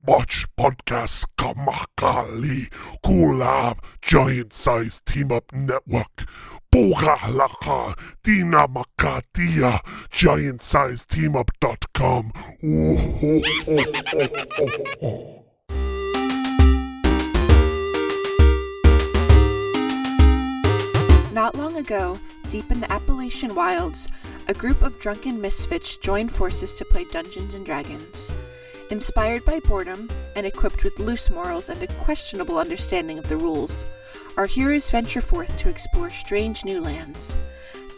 Botched Podcast Kamakali Kulab Giant Size Team Up Network Boga Laka Dina Makatia GiantSizeTeamUp.com. Not long ago, deep in the Appalachian wilds, a group of drunken misfits joined forces to play Dungeons & Dragons. Inspired by boredom, and equipped with loose morals and a questionable understanding of the rules, our heroes venture forth to explore strange new lands.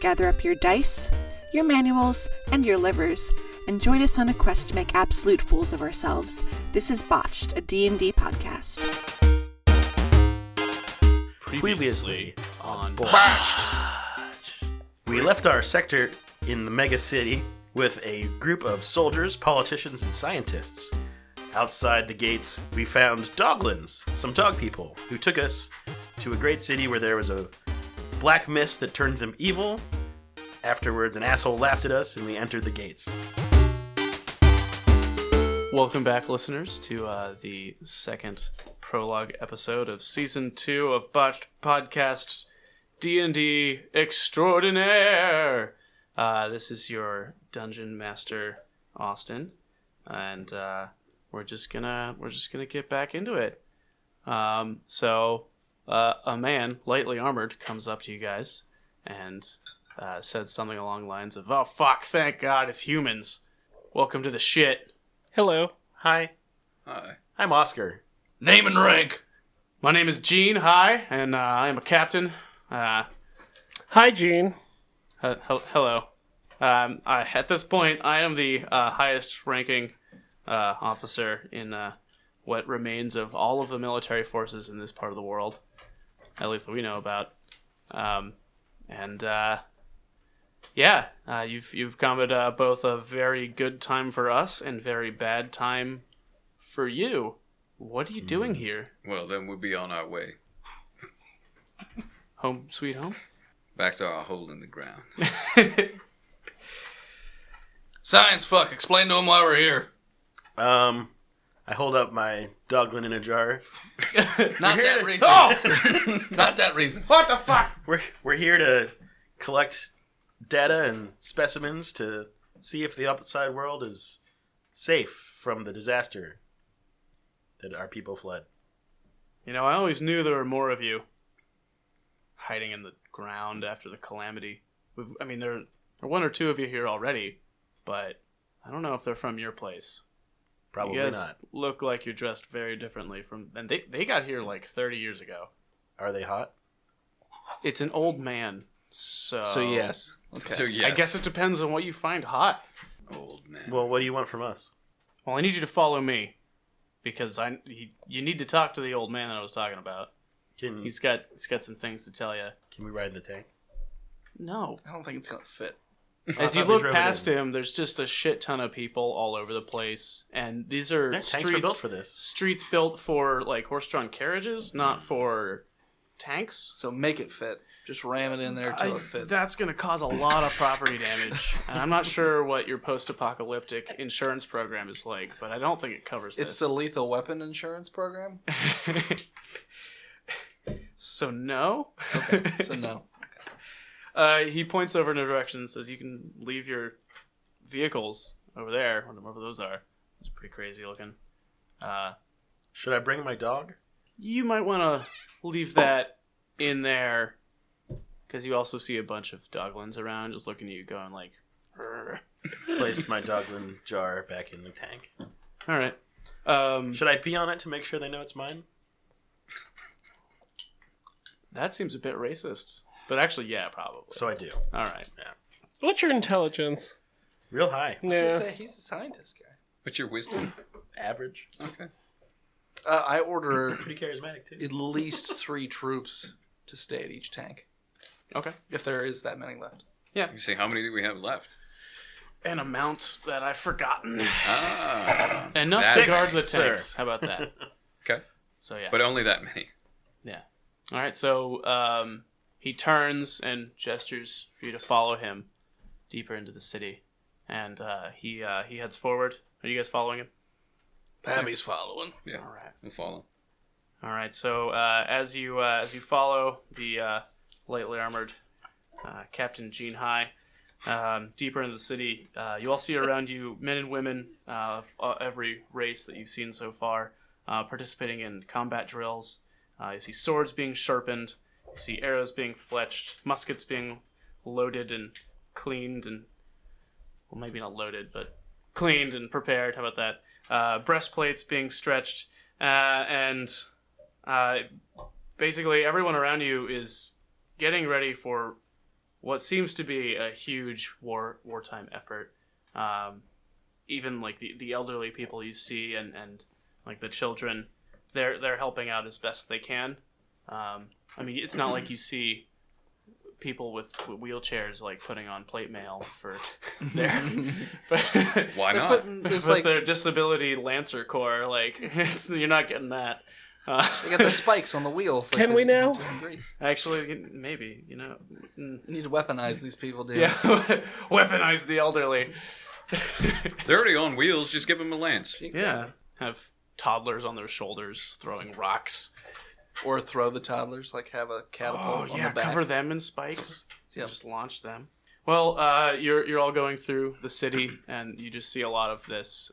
Gather up your dice, your manuals, and your livers, and join us on a quest to make absolute fools of ourselves. This is Botched, a D&D podcast. Previously on Botched. We left our sector in the mega city with a group of soldiers, politicians, and scientists. Outside the gates, we found doglins, some dog people, who took us to a great city where there was a black mist that turned them evil. Afterwards, an asshole laughed at us, and we entered the gates. Welcome back, listeners, to the second prologue episode of Season 2 of Botched Podcast's D&D Extraordinaire. This is your Dungeon Master, Austin, and we're just gonna get back into it. So a man, lightly armored, comes up to you guys and said something along the lines of, "Oh fuck, thank God it's humans. Welcome to the shit." Hello. Hi. Hi. I'm Oscar. Name and rank. My name is Gene. Hi, and I am a captain. Hi, Gene. Hello. At this point, I am the highest ranking officer in what remains of all of the military forces in this part of the world, at least that we know about. You've come at both a very good time for us and very bad time for you. What are you doing here? Well, then we'll be on our way. Home sweet home? Back to our hole in the ground. Science fuck, explain to him why we're here. I hold up my doglin in a jar. Not that reason. Not that reason. What the fuck? We're here to collect data and specimens to see if the outside world is safe from the disaster that our people fled. You know, I always knew there were more of you hiding in the ground after the calamity. There are one or two of you here already, but I don't know if they're from your place. Probably you guys not. Look like you're dressed very differently and they got here like 30 years ago. Are they hot? It's an old man, so yes. Okay. So yes. I guess it depends on what you find hot. Old man. Well, what do you want from us? Well, I need you to follow me, because you need to talk to the old man that I was talking about. He's got some things to tell you. Can we ride in the tank? No. I don't think it's gonna fit. As you look past him, there's just a shit ton of people all over the place, and these are tanks were built for this. Streets built for like horse-drawn carriages, not for tanks. So make it fit. Just ram it in there till it fits. That's going to cause a lot of property damage, and I'm not sure what your post-apocalyptic insurance program is like, but I don't think it covers this. It's the lethal weapon insurance program? So no? Okay, so no. He points over in a direction and says, "You can leave your vehicles over there, whatever those are." It's pretty crazy looking. Should I bring my dog? You might want to leave that in there, because you also see a bunch of doglins around just looking at you going like, "Rrr." Place my doglin jar back in the tank. All right. Should I pee on it to make sure they know it's mine? That seems a bit racist. But actually, yeah, probably. So I do. All right. Yeah. What's your intelligence? Real high. Yeah. He's a scientist guy. What's your wisdom? Average. Okay. I order Pretty charismatic, too. at least 3 troops to stay at each tank, Okay. if there is that many left. You say, how many do we have left? An amount that I've forgotten. Ah. Enough to guard the sir. tanks. How about that? Okay. So, yeah. But only that many. Yeah. All right, so he turns and gestures for you to follow him deeper into the city. And he heads forward. Are you guys following him? Pappy's following. Yeah, All right. we'll follow. All right. So as you follow the lightly armored Captain Gene High deeper into the city, you all see around you men and women of every race that you've seen so far participating in combat drills. You see swords being sharpened. You see arrows being fletched, muskets being loaded and cleaned and, well, maybe not loaded, but cleaned and prepared. How about that? Breastplates being stretched, and basically everyone around you is getting ready for what seems to be a huge wartime effort. Even like the elderly people you see and like the children, they're helping out as best they can. I mean, it's not like you see people with wheelchairs like putting on plate mail for their Why not? There's with their disability Lancer Corps. Like you're not getting that. they got the spikes on the wheels. Like Can we now? Actually, maybe You need to weaponize these people, dude. Yeah, weaponize the elderly. They're already on wheels. Just give them a lance. Yeah, have toddlers on their shoulders throwing rocks. Or throw the toddlers, like have a catapult on the back. Cover them in spikes. Yep. Just launch them. Well, you're all going through the city, and you just see a lot of this.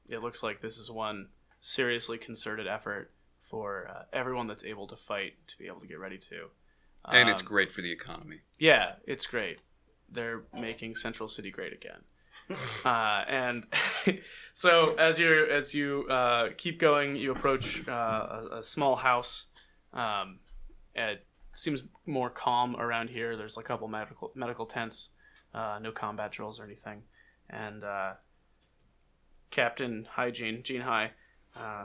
It looks like this is one seriously concerted effort for everyone that's able to fight to be able to get ready to. And it's great for the economy. Yeah, it's great. They're making Central City great again. And so as you keep going, you approach a small house. It seems more calm around here. There's a couple medical tents, no combat drills or anything. And Captain Hygiene, Gene High,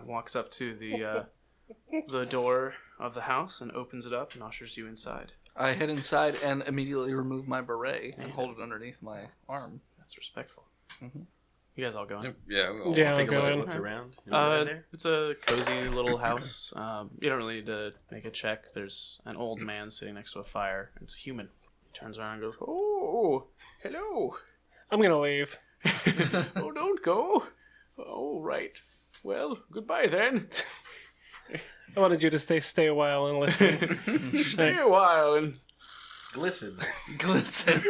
walks up to the door of the house and opens it up and ushers you inside. I head inside and immediately remove my beret and hold it underneath my arm. That's respectful. Mm-hmm. You guys all going? Yeah, we'll Yeah, Take a look go at in. what's around. Inside there. It's a cozy little house. You don't really need to make a check. There's an old man sitting next to a fire. It's human. He turns around and goes, "Oh, hello." I'm gonna leave. Oh, don't go. Oh, right. Well, goodbye then. I wanted you to stay a while and listen. Stay a while and Glisten. Glisten.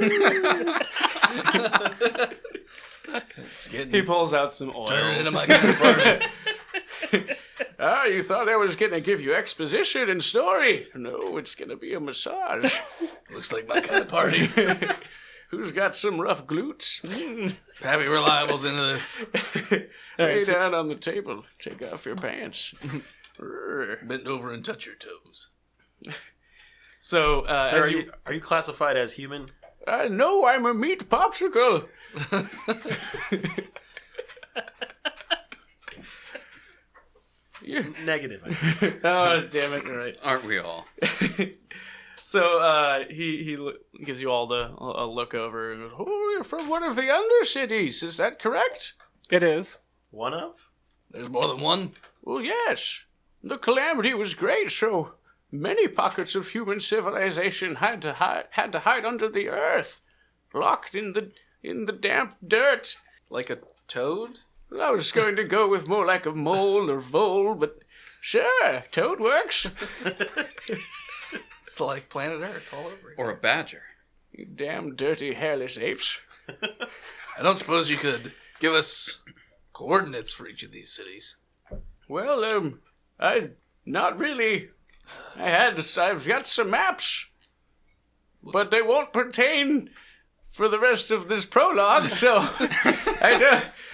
It's getting he pulls out some oil. turn into my kind of party. You thought I was going to give you exposition and story. No, it's going to be a massage. Looks like my kind of party. Who's got some rough glutes? Pappy Reliable's into this. Lay down on the table. Take off your pants. Bend over and touch your toes. So, Sir, are you classified as human? no, I'm a meat popsicle. Negative. Oh, damn it! You're right. Aren't we all? So he gives you all a look over and goes, "Oh, you're from one of the Undercities, is that correct?" It is. One of? There's more than one. Well, yes. The calamity was great, so many pockets of human civilization had to hide under the earth, locked in the damp dirt. Like a toad? Well, I was going to go with more like a mole or vole, but sure, toad works. It's like planet Earth all over again. Or a badger. You damn dirty hairless apes. I don't suppose you could give us coordinates for each of these cities. Well, not really. I've got some maps, but they won't pertain for the rest of this prologue, so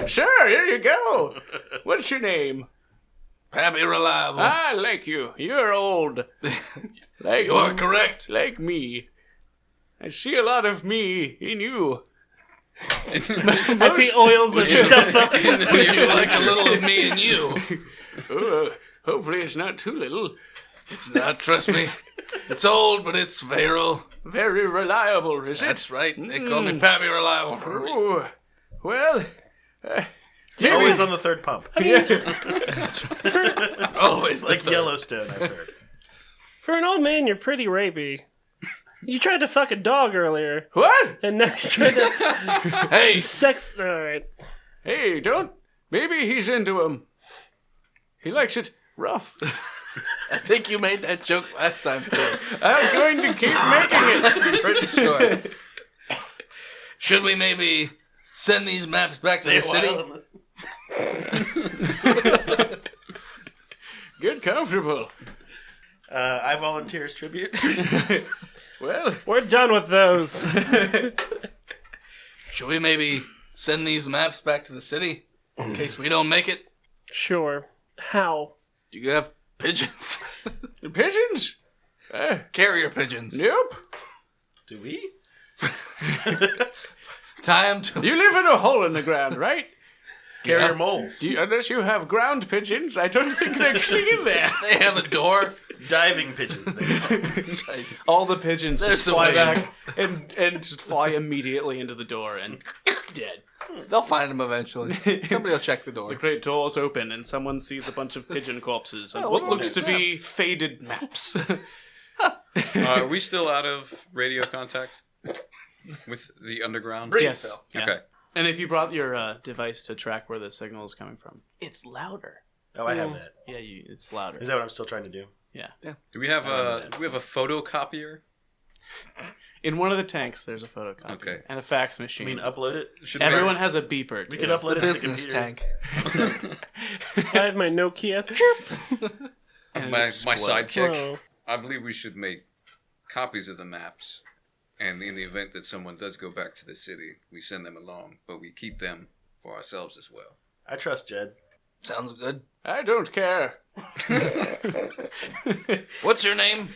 sure, here you go. What's your name? Pappy Reliable. I like you. You're old. Like You are correct. Like me. I see a lot of me in you. As he oils himself up. Would you like a little of me and you? Hopefully it's not too little. It's not, trust me. It's old, but it's virile. Very reliable, is it? That's right. They call me Pappy Reliable for a reason. Ooh. Well, Always on the third pump. Always the Like third. Yellowstone, I've heard. For an old man, you're pretty rapey. You tried to fuck a dog earlier, what? and now you tried to Hey, sex. All right. Hey, don't. Maybe he's into him. He likes it rough. I think you made that joke last time, too. I'm going to keep making it. I'm pretty sure. Should we maybe send these maps back to the city? Get comfortable. I volunteer as tribute. Well, We're done with those. Should we maybe send these maps back to the city in case we don't make it? Sure. How? Do you have pigeons? the pigeons? Carrier pigeons. Nope. Do we? Tie them to... You live in a hole in the ground, right? Carrier moles. Unless you have ground pigeons, I don't think they're getting in there. They have a door. Diving pigeons. That's right. All the pigeons There's just the fly way. back and just fly immediately into the door and dead. They'll find them eventually. Somebody will check the door. The great doors open and someone sees a bunch of pigeon corpses and Oh, what look looks at to be faded maps. Are we still out of radio contact with the underground? Yes. Yeah. Okay. And if you brought your device to track where the signal is coming from, it's louder. Oh, I have that. Yeah, it's louder. Is that what I'm still trying to do? Yeah. Do we have a photocopier? In one of the tanks, there's a photocopier Okay. and a fax I machine. mean, upload it? Everyone has a beeper. We too. can upload The it to the business computer. tank. I have my Nokia. Chirp. And My it explodes. sidekick. Oh. I believe we should make copies of the maps, and in the event that someone does go back to the city, we send them along, but we keep them for ourselves as well. I trust Jed. Sounds good. I don't care. What's your name?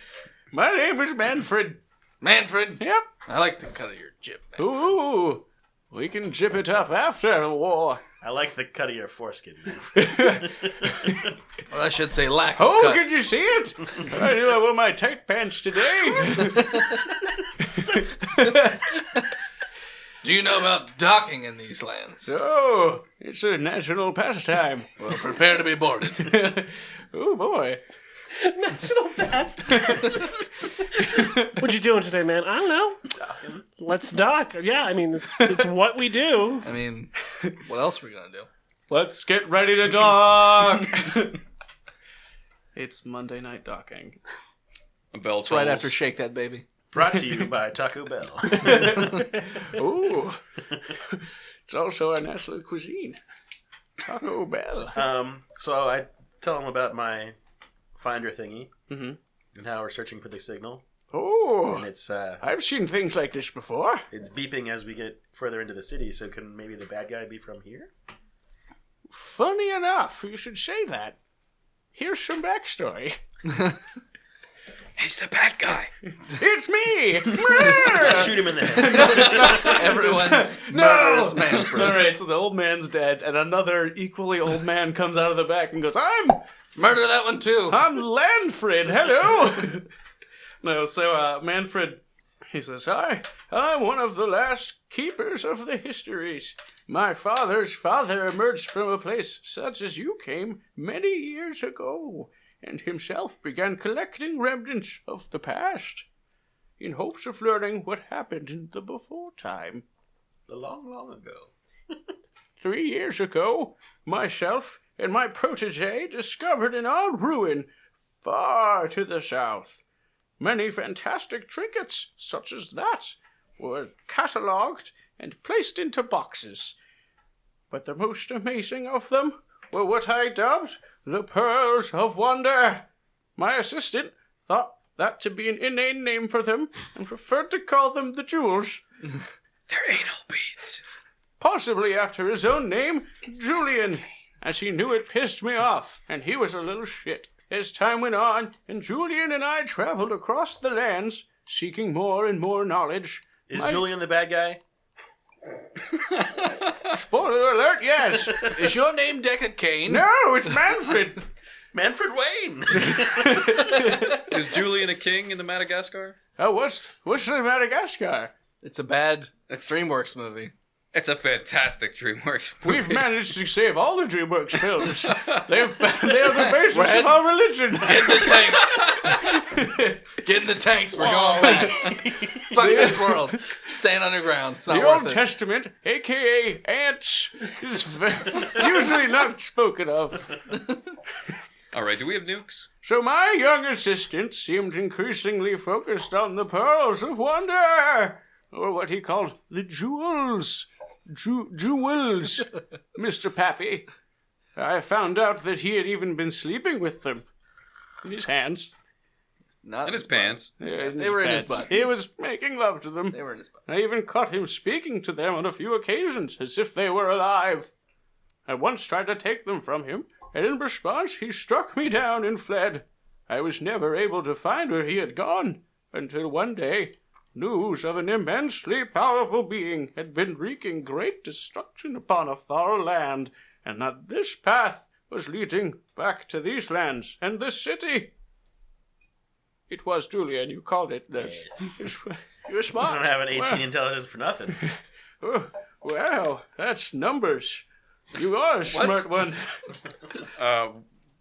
My name is Manfred. Manfred? Yep. I like the cut of your jib. Manfred. Ooh, we can jip it up after the war. I like the cut of your foreskin. Well, I should say lack of Oh, cut. can you see it? I knew I wore my tight pants today. Do you know about docking in these lands? Oh, it's a national pastime. Well, prepare to be boarded. Oh, boy. National best. What you doing today, man? I don't know. Let's dock. Yeah, I mean, it's what we do. I mean, what else are we going to do? Let's get ready to dock. It's Monday night docking. A bell It's right tolls. after Shake That Baby. Brought to you by Taco Bell. Ooh. It's also our national cuisine. Taco Bell. So I tell them about my finder thingy Mhm. and how we're searching for the signal. Oh, And it's I've seen things like this before. beeping as we get further into the city. So can maybe the bad guy be from here? Funny enough, you should say that. Here's some backstory. He's the bad guy. It's me! Shoot him in the head. Everyone murders Manfred. Alright, so the old man's dead, and another equally old man comes out of the back and goes, Murder that one too. I'm Lanfred, hello! No, so Manfred, he says, I'm one of the last keepers of the histories. My father's father emerged from a place such as you came many years ago, and himself began collecting remnants of the past, in hopes of learning what happened in the before time. The long, long ago. 3 years ago, myself and my protege discovered an old ruin far to the south. Many fantastic trinkets, such as that, were catalogued and placed into boxes. But the most amazing of them were what I dubbed the Pearls of Wonder. My assistant thought that to be an inane name for them and preferred to call them the Jewels. They're anal beads. Possibly after his own name, Julian, as he knew it pissed me off, and he was a little shit. As time went on, and Julian and I traveled across the lands, seeking more and more knowledge. Is Julian the bad guy? Spoiler alert, yes! Is your name Deckard Cain? No, it's Manfred! Manfred Wayne! Is Julian a king in the Madagascar? Oh, what's the Madagascar? It's a bad DreamWorks movie. It's a fantastic DreamWorks movie. We've managed to save all the DreamWorks films. They are the basis of our religion. Get in the tanks. Get in the tanks. We're going back. Fuck this world. Staying underground. It's not The worth Old it. Testament, a.k.a. ants, is usually not spoken of. right, do we have nukes? So my young assistant seemed increasingly focused on the pearls of wonder, or what he called the jewels. Jewels, Mr. Pappy. I found out that he had even been sleeping with them. In his hands. Not In his pants. Yeah, They were in his butt. He was making love to them. They were in his butt. I even caught him speaking to them on a few occasions, as if they were alive. I once tried to take them from him, and in response he struck me down and fled. I was never able to find where he had gone, until one day news of an immensely powerful being had been wreaking great destruction upon a far land, and that this path was leading back to these lands and this city. It was Julian, you called it this. Yes. You're I smart. don't have an 18 Well, intelligence for nothing. oh, well, that's numbers. You are a smart one.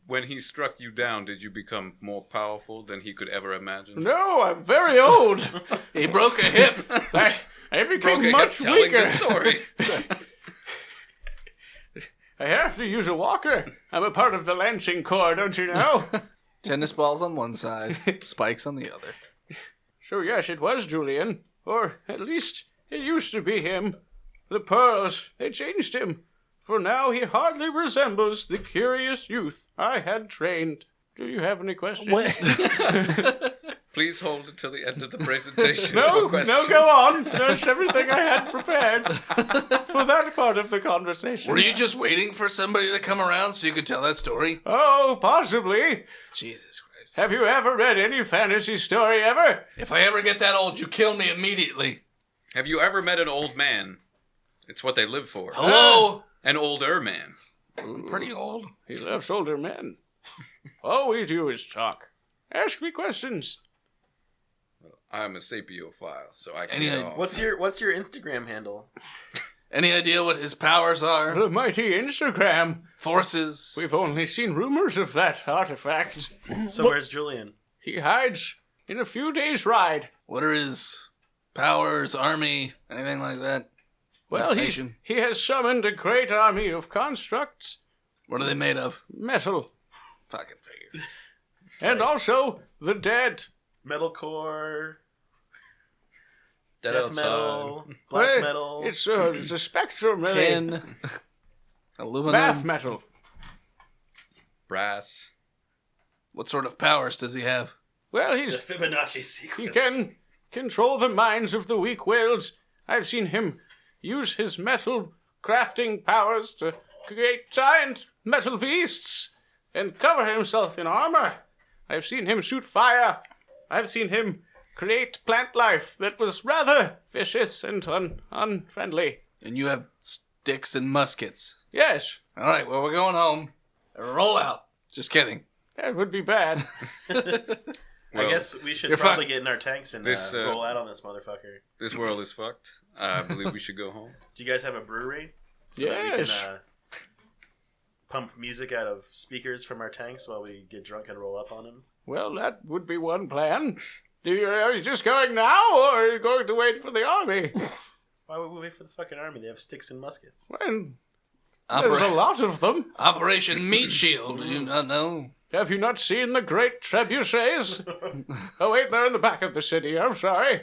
When he struck you down, did you become more powerful than he could ever imagine? No, I'm very old. He broke a hip. I Broke became a much hip telling weaker. the story. I have to use a walker. I'm a part of the Lancing Corps, don't you know? Tennis balls on one side, spikes on the other. So yes, it was Julian. Or at least it used to be him. The pearls, they changed him. For now he hardly resembles the curious youth I had trained. Do you have any questions? Please hold until the end of the presentation No, for questions. no, go on. That's everything I had prepared for that part of the conversation. Were you just waiting for somebody to come around so you could tell that story? Oh, possibly. Jesus Christ. Have you ever read any fantasy story ever? If I ever get that old, you kill me immediately. Have you ever met an old man? It's what they live for. Hello? An older man. I'm pretty old. He loves older men. All we do is talk. Ask me questions. I'm a sapiophile, so I can Any- get off. What's your Instagram handle? Any idea what his powers are? The mighty Instagram. Forces? We've only seen rumors of that artifact. So where's Julian? He hides in a few days' ride. What are his powers, army, anything like that? Well, Information? he has summoned a great army of constructs, What are they made of? metal, Fucking figured. and also the dead. Metalcore, Dead death outside. metal, black Well, metal. It's a spectrum, really. Tin. Aluminum. Bath metal. Brass. What sort of powers does he have? Well, The Fibonacci sequence. he can control the minds of the weak-willed. I've seen him use his metal crafting powers to create giant metal beasts and cover himself in armor. I've seen him shoot fire. I've seen him create plant life that was rather vicious and unfriendly. And you have sticks and muskets. Yes, All right, well, we're going home. Roll out. Just kidding. that would be bad. I guess we should You're probably fucked. get in our tanks and This, roll out on this motherfucker. This world is fucked. I believe we should go home. Do you guys have a brewery? So that we Yes. can pump music out of speakers from our tanks while we get drunk and roll up on him? Well, that would be one plan. Are you just going now, or are you going to wait for the army? Why would we wait for the fucking army? They have sticks and muskets. Well, there's a lot of them. Operation Meat Shield. Do you not know? Have you not seen the great trebuchets? Oh, wait, they're in the back of the city. I'm sorry.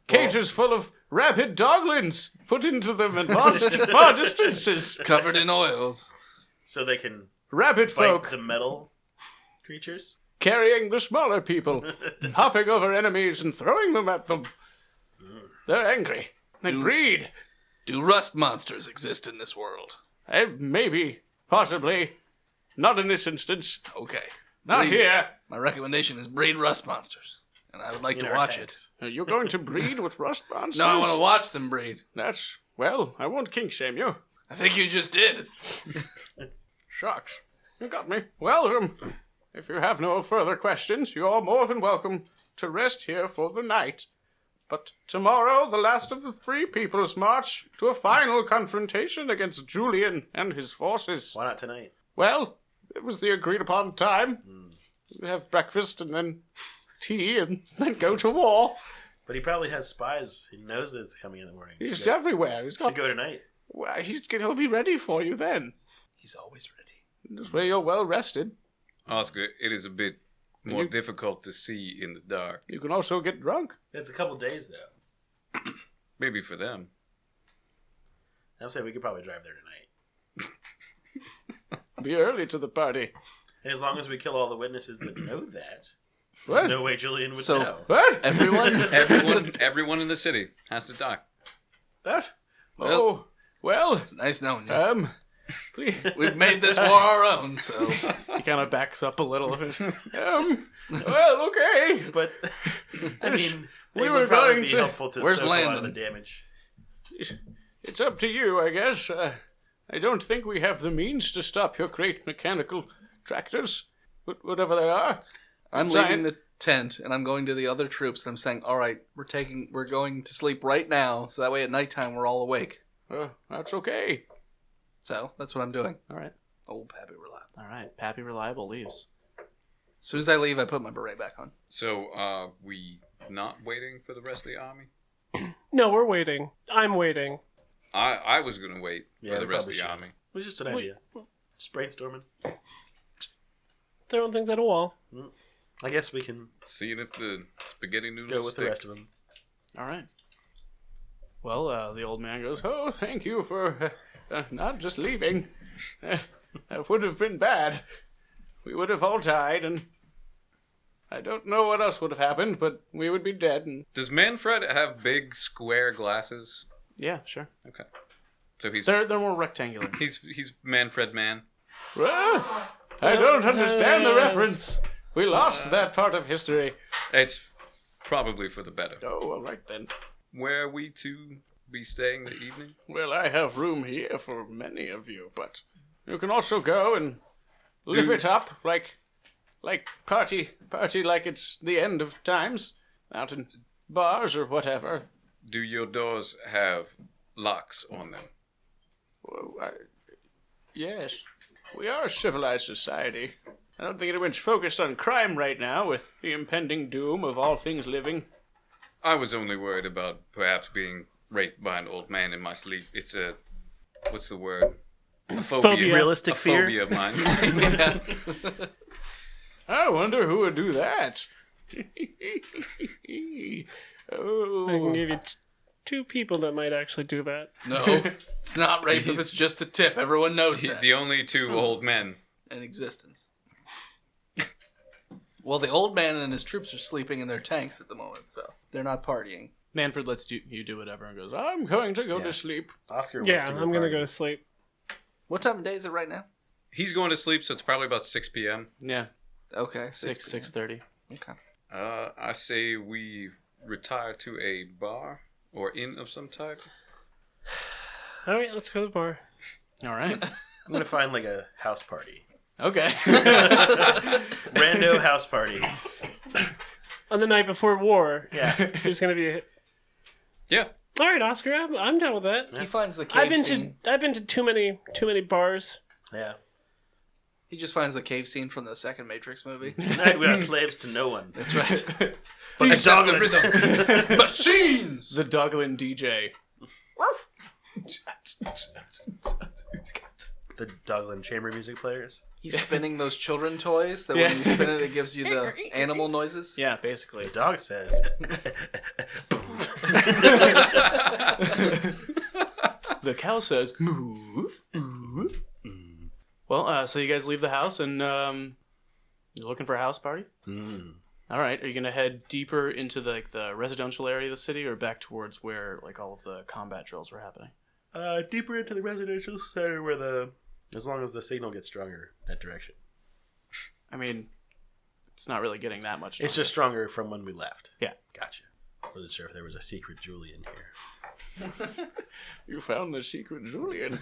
Cages full of rabid doglins put into them and launched at far distances. Covered in oils. So they can Rabid fight folk the metal creatures? carrying the smaller people, hopping over enemies and throwing them at them. They're angry. They breed. Do rust monsters exist in this world? Maybe, possibly. Not in this instance. Okay. Not Breed. here. My recommendation is breed rust monsters. And I would like In to our watch tanks. Are you going to breed with rust it. monsters? No, I want to watch them breed. That's, well, I won't kink shame you. I think you just did. Shucks. You got me. Well, if you have no further questions, you're more than welcome to rest here for the night. But tomorrow, the last of the Free Peoples march to a final confrontation against Julian and his forces. Why not tonight? Well, it was the agreed upon time. We have breakfast and then tea and then go to war. But he probably has spies. He knows that it's coming in the morning. He's Should go- everywhere. He's should got. go tonight. Well, he'll be ready for you then. He's always ready. This way you're well rested. Oscar, it is a bit more difficult to see in the dark. You can also get drunk. It's a couple days, though. Maybe for them. I'm saying we could probably drive there tonight. Be early to the party. And as long as we kill all the witnesses that know that, What? there's no way Julian would So- know. What? Everyone in the city has to die. That? Oh, well, It's nice knowing you. please. We've made this war our own, so... He kind of backs up a little. Well, okay. But, I mean, We it were would probably going be to- helpful to Where's soak a lot of the Landon? damage. It's up to you, I guess. I don't think we have the means to stop your great mechanical tractors, whatever they are. I'm Giant- leaving the tent, and I'm going to the other troops, and I'm saying, all right, we're going to sleep right now, so that way at nighttime we're all awake. That's okay. So, that's what I'm doing. All right. Old Pappy Reliable. All right. Pappy Reliable leaves. As soon as I leave, I put my beret back on. So, we not waiting for the rest of the army? No, we're waiting. I'm waiting. I was going to wait Yeah, for the we rest of probably the should. army. It was just an idea. Just brainstorming. Throwing things at a wall. I guess we can Seeing if the spaghetti noodles go with the stick. rest of them. All right. Well, the old man goes, "Oh, thank you for not just leaving. That would have been bad. We would have all died, and I don't know what else would have happened, but we would be dead." And Does Manfred have big square glasses? yeah, sure. Okay. So he's They're more rectangular. he's Manfred Man. Well, I don't understand the reference. We lost that part of history. It's probably for the better. Oh, all right then. Where are we to be staying the evening? Well, I have room here for many of you, but you can also go and live it up like party like it's the end of times, out in bars or whatever. Do your doors have locks on them? Well, yes, we are a civilized society. I don't think anyone's focused on crime right now with the impending doom of all things living. I was only worried about perhaps being raped by an old man in my sleep. It's a... what's the word? A Phobia. Realistic a fear? phobia of mine. I wonder who would do that. I can Oh, give you two people that might actually do that. No, it's not rape if it's just a tip. Everyone knows that. The only two old men. In existence. Well, the old man and his troops are sleeping in their tanks at the moment, so they're not partying. Manfred lets you do whatever and goes, "I'm going to go to sleep." Oscar Yeah, wants to I'm gonna party. go to sleep. What time of day is it right now? He's going to sleep, so it's probably about 6 p.m. Yeah, Okay, 6:30. Okay. I say we retire to a bar or inn of some type. All right, let's go to the bar. All right. I'm gonna find like a house party. Okay. Rando house party. On the night before war, Yeah. there's gonna be a... Yeah. All right, Oscar, I'm down with that. He finds the I've cave been scene. to too many bars. Yeah. He just finds the cave scene from the second Matrix movie. Tonight we are slaves to no one. That's right. But the Except the Doglin. rhythm. Machines! The Doglin DJ. The Doglin chamber music players. He's spinning those children toys that Yeah. when you spin it, it gives you the animal noises. Yeah, basically. The dog says. The cow says, "Moo." Well, so you guys leave the house and you're looking for a house party? All right. Are you going to head deeper into the residential area of the city or back towards where like all of the combat drills were happening? Deeper into the residential center where as long as the signal gets stronger, that direction. I mean, it's not really getting that much. It's just stronger from when we left. Yeah. Gotcha. I wasn't sure if there was a secret Julian here. You found the secret Julian.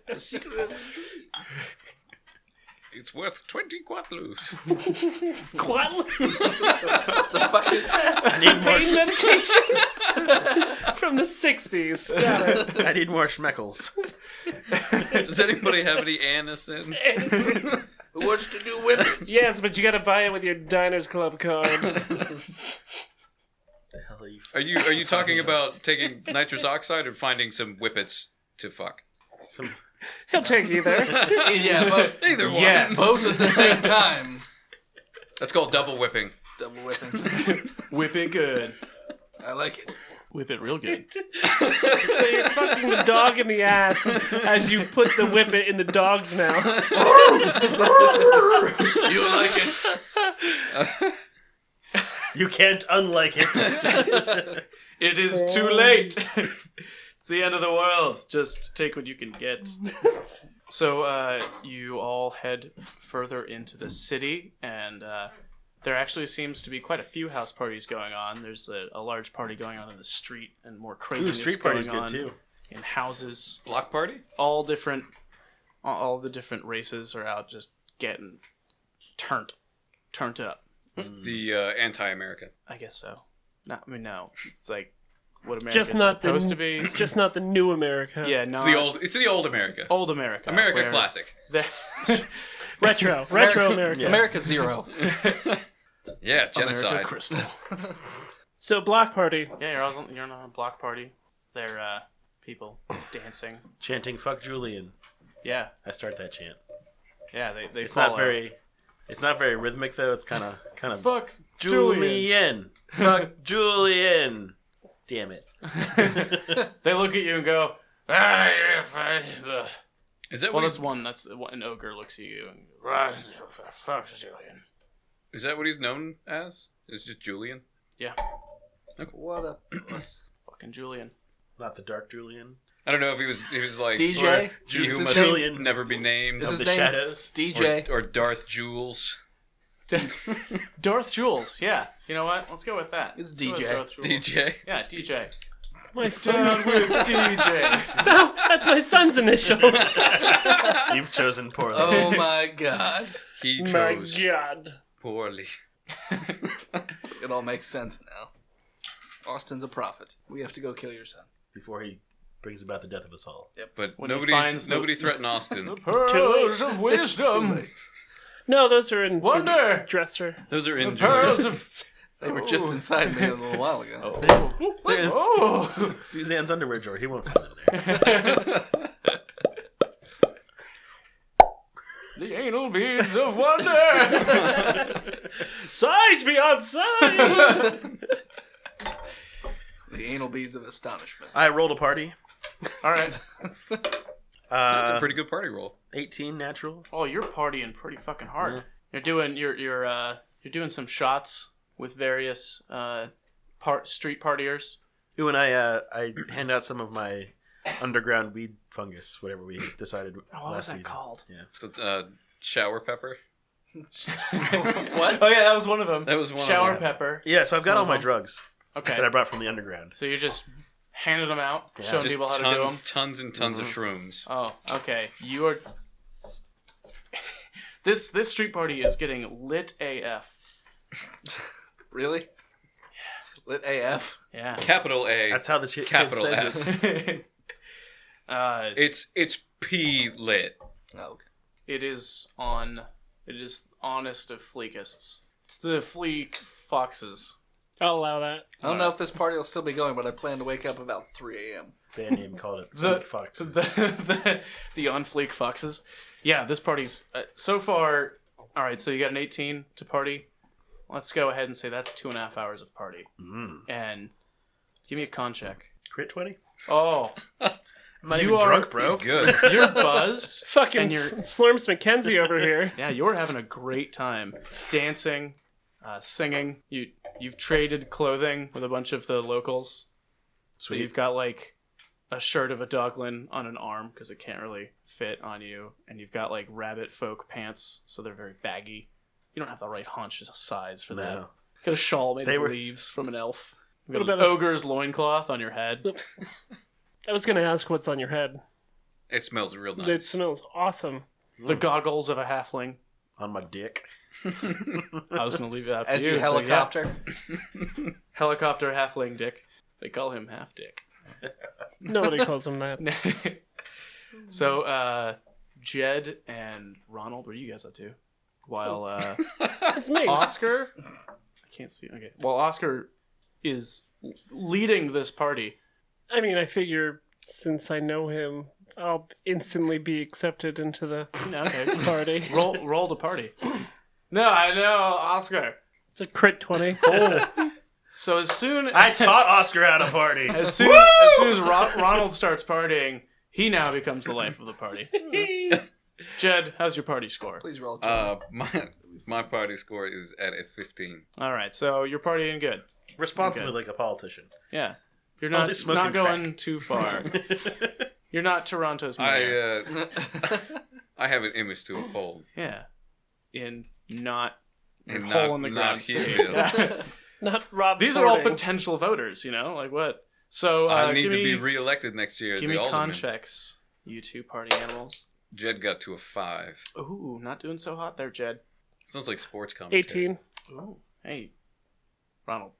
The secret. It's worth 20 quatloos. What? What the fuck is that? I need more. Pain medication from the 60s. Got it. I need more schmeckles. Does anybody have any Anison? Who wants to do whippets? Yes, but you gotta buy it with your Diners Club card. The hell are you? Are you talking about taking nitrous oxide or finding some whippets to fuck? Some He'll take either. Yeah, but Either one. Yes. both at the same time. That's called double whipping. Double whipping. Whip it good. I like it. Whip it real good. So you're fucking the dog in the ass as you put the whippet in the dog's mouth. You like it? You can't unlike it. It is too late. It's the end of the world. Just take what you can get. So you all head further into the city, and there actually seems to be quite a few house parties going on. There's a large party going on in the street, and more craziness street going party's good on too. in houses. Block party? All the different races are out just getting turned up. The anti-America. I guess so. No. It's like what America's Just not supposed the, to be. Just not the new America. Yeah, no. It's the old America. Old America. America where classic. the- Retro America. America Zero. Yeah, genocide. America Crystal. So block party. Yeah, you're on a block party. There people dancing. Chanting "Fuck Julian." Yeah, I start that chant. yeah. They It's follow. not very. It's not very rhythmic though. It's kind of. Fuck Julian. Julian. Fuck Julian. Damn it. They look at you and go. "Ah, Is that well, what that's one. That's an ogre looks at you and fuck Julian. is that what he's known as? It's just Julian. Yeah, What a fucking Julian. Not the Dark Julian. I don't know if he was like DJ? Who Is his must name- Julian never be named, Is of his the name shadows. DJ. or Darth Jules. Darth Jules. Yeah, you know what? Let's go with that. It's Let's go with DJ. Darth Jules. DJ. Yeah, DJ. My Down son. with DJ. No, that's my son's initials. You've chosen poorly. Oh my god. He My chose God. poorly. It all makes sense now. Austin's a prophet. We have to go kill your son. Before he brings about the death of us all. But When he nobody finds the- nobody threatened Austin. Pearls of wisdom. No, those are in Wonder. the dresser. Those are in Pearls of. They were just inside me a little while ago. Oh. Suzanne's underwear drawer. He won't find it there. The anal beads of wonder. Sides beyond sides. The anal beads of astonishment. I rolled a party. All right. That's a pretty good party roll. 18 natural. Oh, you're partying pretty fucking hard. You're doing some shots with various street partiers. Ooh, and I hand out some of my underground weed fungus, whatever we decided Oh, what was last that season. called? Yeah. So, shower pepper. What? Oh yeah, that was one of them. That was one. Shower of them. pepper. Yeah, so I've got Some all of my them. drugs Okay. that I brought from the underground. So you're just handing them out, showing Just people how to do them. tons and tons of shrooms. Oh, okay. You are. This street party is getting lit AF. Really? Lit AF? Yeah. Capital A. That's how the shit Capital kid says F. it. It's P lit. Oh, okay. It is honest of fleekists. It's the fleek foxes. I'll allow that. I don't know if this party will still be going, but I plan to wake up about 3 a.m. Band name called it The Fleek Foxes. the on fleek foxes. Yeah, this party's so far. All right, so you got an 18 to party. Let's go ahead and say that's 2.5 hours of party. And give me a con check. Crit 20? Oh, I'm not You even are- drunk, bro. He's good. you're buzzed. Fucking And you're- Slurms McKenzie over here. Yeah, you're having a great time dancing, singing. You've traded clothing with a bunch of the locals. So Sweet. you've got like a shirt of a doglin on an arm because it can't really fit on you, and you've got like rabbit folk pants, so they're very baggy. You don't have the right hunch size for that. No. Got a shawl made They of were- leaves from an elf. You've What got an about a- ogre's loincloth on your head. I was gonna ask what's on your head. It smells real nice. It smells awesome. The goggles of a halfling. On my dick. I was gonna leave it up to As you. you so yeah. helicopter. Helicopter halfling dick. They call him half dick. Nobody calls him that. So, Jed and Ronald, what are you guys up to? While It's me. Oscar, I can't see. Okay, well, Oscar is leading this party. I mean, I figure since I know him, I'll instantly be accepted into the Okay. party. Roll the party. No, I know, Oscar. It's a crit 20. So as soon I taught Oscar how to party. as soon as Ronald starts partying, he now becomes the life of the party. Jed, how's your party score? Please roll. My party score is at a 15. All right, so you're partying good. Responsibly Okay. like a politician. Yeah, you're Only not smoking going too far. You're not Toronto's mayor. I have an image to uphold. Yeah, in not And hole not- in the not ground here. city. Yeah. Not Rob These are all Fording. potential voters, like what? So I need give to me, be reelected next year as give the me con alderman. checks, you two party animals. Jed got to a 5. Ooh, not doing so hot there, Jed. Sounds like sports commentary. 18. Ooh, hey, Ronald,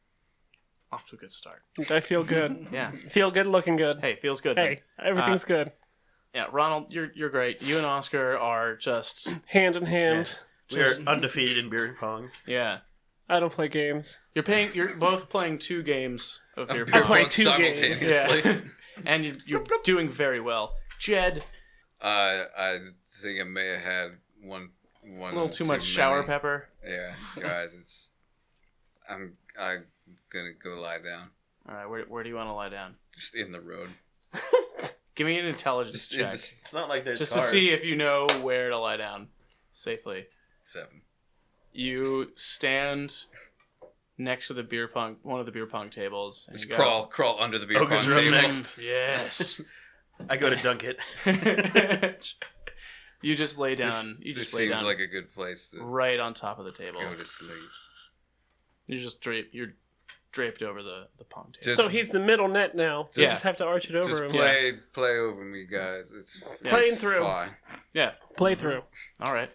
off to a good start. I feel good. Yeah, Feel good, looking good. hey, feels good. Hey, everything's good. Yeah, Ronald, you're great. You and Oscar are just Hand in hand. We are undefeated in beer pong. yeah. I don't play games. You're both playing 2 games of beer I pong. play 2 games. simultaneously. Yeah. And you're doing very well. Jed, I think I may have had one a little too much shower many. pepper. Yeah, guys, I'm gonna go lie down. All right, where do you want to lie down? Just in the road. Give me an intelligence Just in check. the It's not like there's Just cars. to see if you know where to lie down safely. 7. You stand next to one of the beer pong tables. And Just you go, crawl under the beer Ogre's pong room table. next. Yes. I go to dunk it. You just lay down. You This just lay seems down like a good place to right on top of the table. go to sleep. You're draped over the pong table. Just So he's the middle net now. You Yeah. just have to arch it over Just him. play over me, guys. It's Playing it's through. fine. Yeah. Play through. All right.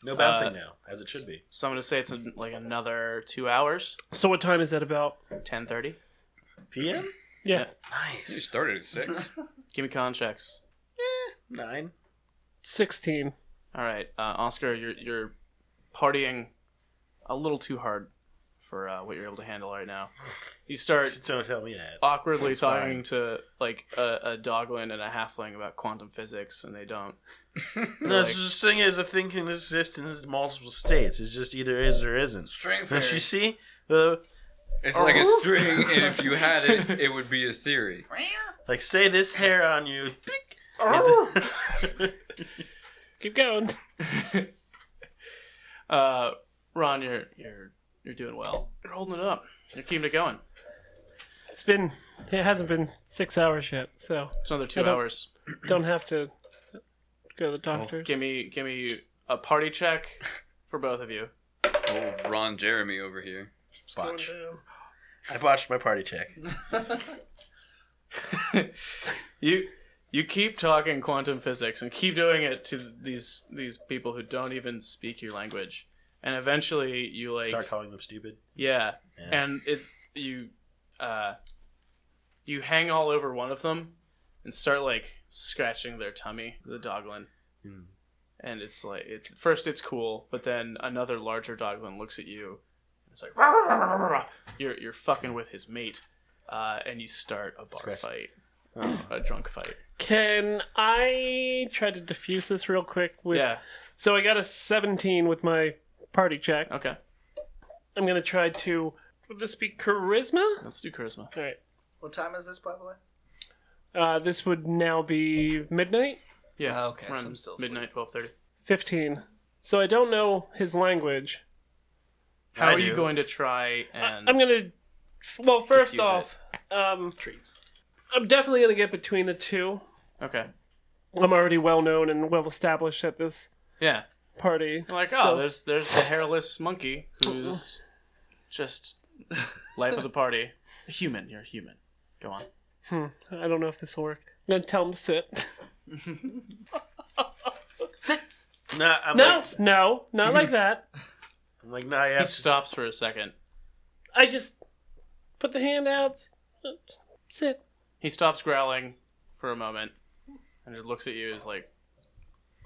No bouncing now, as it should be. So I'm gonna say it's like another 2 hours. So what time is that about? 10:30. PM? Yeah. You Nice. started at 6. Give me con checks. 9. 16. All right, Oscar, you're partying a little too hard for what you're able to handle right now. You start Don't tell me that. awkwardly talking to like a doglin and a halfling about quantum physics, and they don't. No, it's just thing is a thing can exist in multiple states. It's just either is or isn't. String Don't theory. you see? It's like a string, and if you had it, it would be a theory. Like say this hair on you. Keep going. Ron, you're doing well. You're holding it up. You're keeping it going. It hasn't been 6 hours yet, so It's another 2 I don't- hours. don't have to go to the doctors. Give me a party check for both of you. Oh, Ron Jeremy over here. Botch. I botched my party check. You keep talking quantum physics and keep doing it to these people who don't even speak your language, and eventually you like Start calling them stupid. yeah, Yeah. and you hang all over one of them and start like scratching their tummy, the doglin. And it's like first it's cool, but then another larger doglin looks at you. And it's like "Rah, rah, rah, rah, rah." You're fucking with his mate, and you start a bar Scratch. fight, a drunk fight. Can I try to diffuse this real quick? Yeah. So I got a 17 with my party check. Okay. I'm going to try to... Would this be charisma? Let's do charisma. All right. What time is this, by the way? This would now be midnight. Yeah. Okay, so Around I'm still asleep. midnight, 12:30. 15. So I don't know his language. How I are you do. going to try and? I'm going to... Well, first diffuse off, treats. I'm definitely going to get between the two. Okay. I'm already well known and well established at this Yeah. party. You're like, So- there's the hairless monkey who's just life of the party. A human. You're a human. Go on. I don't know if this will work. I'm going to tell him to sit. Sit. Nah, I'm No, like, no, not like that. I'm like, nah, He yeah. stops for a second. I just put the hand out. Sit. He stops growling for a moment and just looks at you. Is like,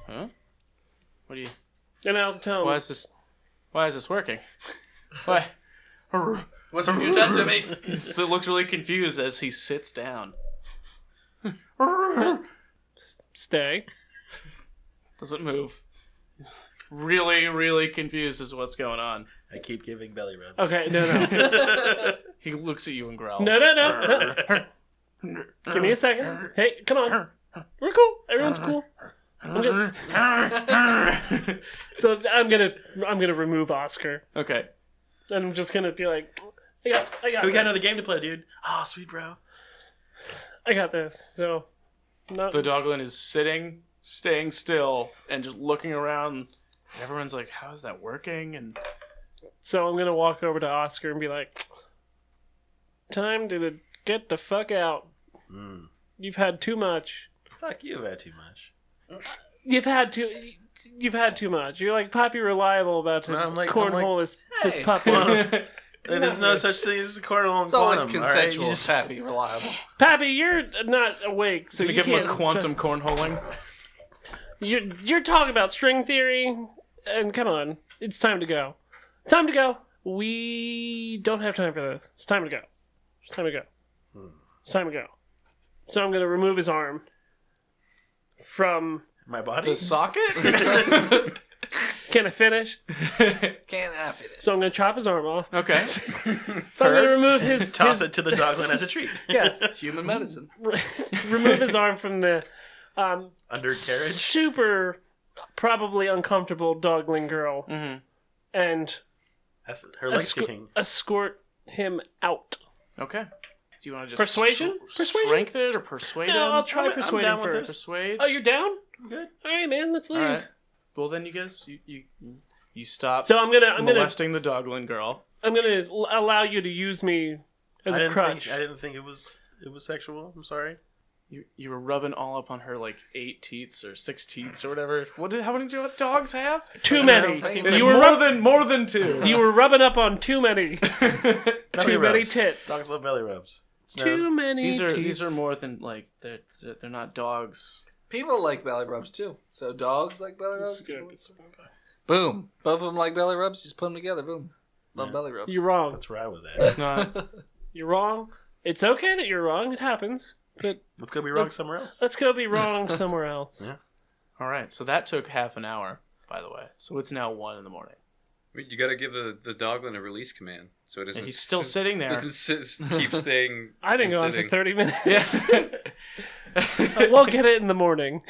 huh? What do you? And I'll tell him. Why is this working? Why? What have you done to me? He still looks really confused as he sits down. Stay. Doesn't move. Really, really confused as to what's going on. I keep giving belly rubs. Okay, no. He looks at you and growls. No. Give me a second. Hey, come on. We're cool. Everyone's cool. I'm good. So I'm gonna remove Oscar, Okay. and I'm just gonna be like, I got. We got this. another game to play, dude. Oh, sweet bro. I got this. So, not. The Doglin is staying still, and just looking around. Everyone's like, how is that working? And So I'm gonna walk over to Oscar and be like, "Time to get the fuck out. You've had too much. Fuck you, I've had too much. You've had too much. You're like Poppy Reliable about to No, I'm like- cornhole this Hey. puppy. There's no such thing as a cornhole and It's always quantum, consensual, all right? happy, reliable. Pappy, you're not awake, so we you give him can't. a quantum cornholing. You're talking about string theory, and come on, it's time to go. Time to go. We don't have time for this. It's time to go. It's time to go. It's time to go. So I'm gonna remove his arm from. My body? The socket? Can I finish? Can't I finish? So I'm gonna chop his arm off. Okay. So I'm gonna remove his. Toss his- it to the Doglin as a treat. Yes. Human medicine. Remove his arm from the Undercarriage? super probably uncomfortable dogling girl, Mm-hmm. and That's her leg kicking. escort him out. Okay. Do you want to just Persuasion? Persuasion? strength it or persuade No, him? I'll try I'm persuading down with first. Persuade. Oh, you're down? I'm good. All right, man. Let's leave. All right. Well, then you guys, you stop. So I'm gonna molesting the Doglin girl. allow you to use me as a crutch. I didn't think it was sexual. I'm sorry. You were rubbing all up on her like 8 teats or 6 teats or whatever. How many dogs have? Too many. It's You were more than 2. you were rubbing up on too many. Belly Too many rubs. tits. Dogs love belly rubs. Too many. These are more than like they're not dogs. People like belly rubs too. So dogs like belly This is rubs. good. Boom. Both of them like belly rubs. Just put them together. Boom. Love belly rubs. You're wrong. That's where I was at. It's not. You're wrong. It's okay that you're wrong. It happens. But Let's go be wrong somewhere else. let's go be wrong somewhere else. Yeah. All right. So that took half an hour, by the way. So it's now 1 in the morning. You got to give the Doglin a release command so it doesn't. And he's still sitting there. Doesn't keep staying. I've been going for sitting. 30 minutes. Yeah. We'll get it in the morning.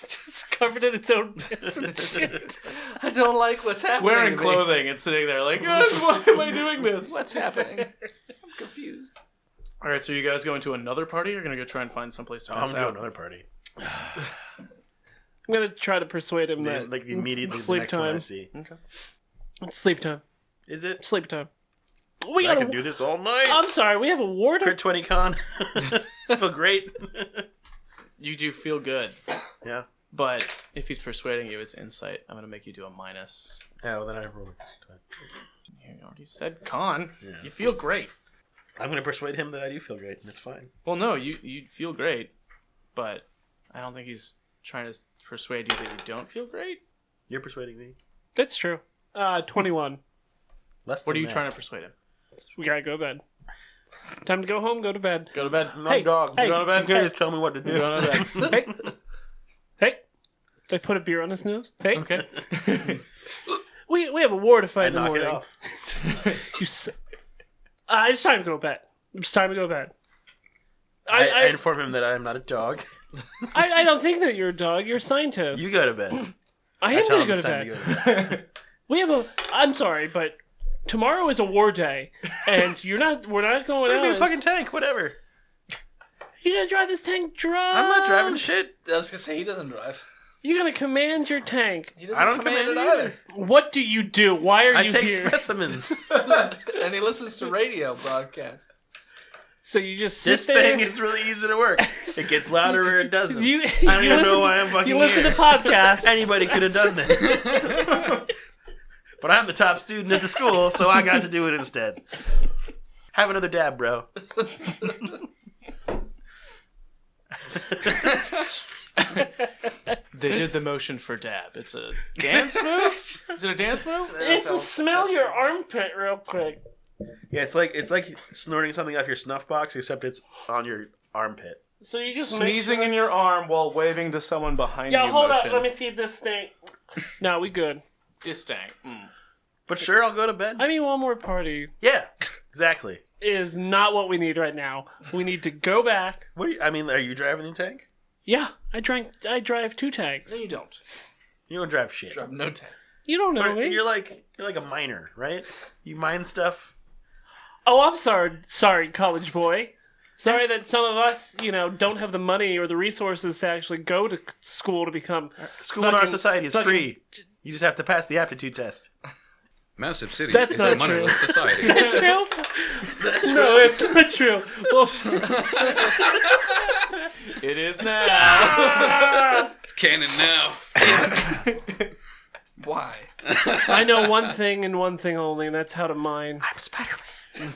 Just covered in its own piss and shit. I don't like what's It's happening. wearing to me. clothing and sitting there like, why am I doing this? What's happening? I'm confused. All right, so you guys going to another party or going to go try and find someplace to I'm pass going to out? another party. I'm going to try to persuade him that Like immediately it's the sleep next one I time. see. Okay. It's sleep time. Is it? Sleep time. We I got can do this all night. I'm sorry, we have a war to... Crit 20 con. Feel great. You do feel good, Yeah. but if he's persuading you, it's insight. I'm going to make you do a minus. Yeah, well, then I roll it this time. You already said con. Yeah. You feel great. I'm going to persuade him that I do feel great, and it's fine. Well, no, you feel great, but I don't think he's trying to persuade you that you don't feel great. You're persuading me. That's true. 21. Less What than are you that. trying to persuade him? We gotta go to bed. Time to go home, go to bed. Go to bed. I'm Hey, dog. hey, You going to bed? hey. Just tell me what to do. You're going to bed. Hey. Did I put a beer on his nose? Hey. Okay. We have a war to fight I in the knock it morning. off. You it's time to go to bed. It's time to go to bed. I inform him that I am not a dog. I don't think that you're a dog. You're a scientist. You go to bed. I am tell going to him go to it's time bed. to go to bed. We have a. I'm sorry, but tomorrow is a war day, and we're not going We're out. gonna be a fucking tank, whatever. You're gonna drive this tank drunk. I'm not driving shit. I was gonna say he doesn't drive. You're gonna command your tank. He doesn't I don't command it command either. What do you do? Why are I you take here? specimens. And he listens to radio broadcasts. So you just sit This there. thing is really easy to work. It gets louder or it doesn't. You, I don't you even listen, know why I'm fucking You listen here. to podcasts. Anybody could have done this. But I'm the top student at the school, so I got to do it instead. Have another dab, bro. They did the motion for dab. It's a dance move? Is it a dance move? It's to smell your armpit real quick. Yeah, it's like snorting something off your snuff box, except it's on your armpit. So you just Sneezing in your arm while waving to someone behind you. Yeah, hold motion. up. Let me see if this stink. No, we good. This stank. But sure, I'll go to bed. I mean, one more party Yeah, exactly. is not what we need right now. We need to go back. What? Are you driving the tank? Yeah, I drive 2 tanks. No, you don't. You don't drive shit. Drop no tanks. You don't know me. You're like a miner, right? You mine stuff. Oh, I'm sorry, college boy. Sorry that some of us, don't have the money or the resources to actually go to school to become. School in our society is free. You just have to pass the aptitude test. Massive City That's is not a moneyless society. Is that true? No, it's not true. Well, It is now. It's canon now. Why? I know one thing and one thing only, and that's how to mine. I'm Spider-Man.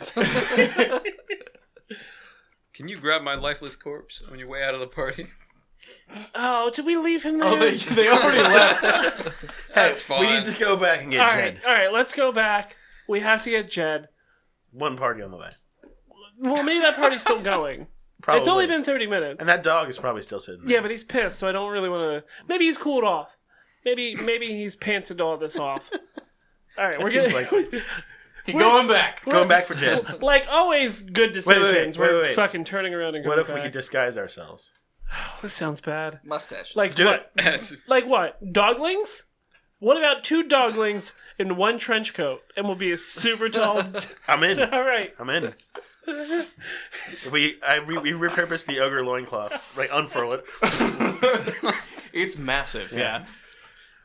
Can you grab my lifeless corpse on your way out of the party? Oh, did we leave him there? Oh, they already left. That's fine. We need to go back and get all Jed. right, let's go back. We have to get Jed. One party on the way. Well, maybe that party's still going. Probably. It's only been 30 minutes. And that dog is probably still sitting there. Yeah, but he's pissed, so I don't really want to... Maybe he's cooled off. Maybe he's panted all this off. All right, we're seems gonna... likely. You're going back. Going back for Jed. Like always, good decisions. wait, We're wait. fucking turning around and going What if back. we could disguise ourselves? This sounds bad. Mustache. Like do what? it. Like what? Doglings? What about 2 doglings in 1 trench coat, and we'll be a super tall... I'm in. All right. I'm in. We repurpose the ogre loincloth. Like, unfurl it. It's massive, yeah.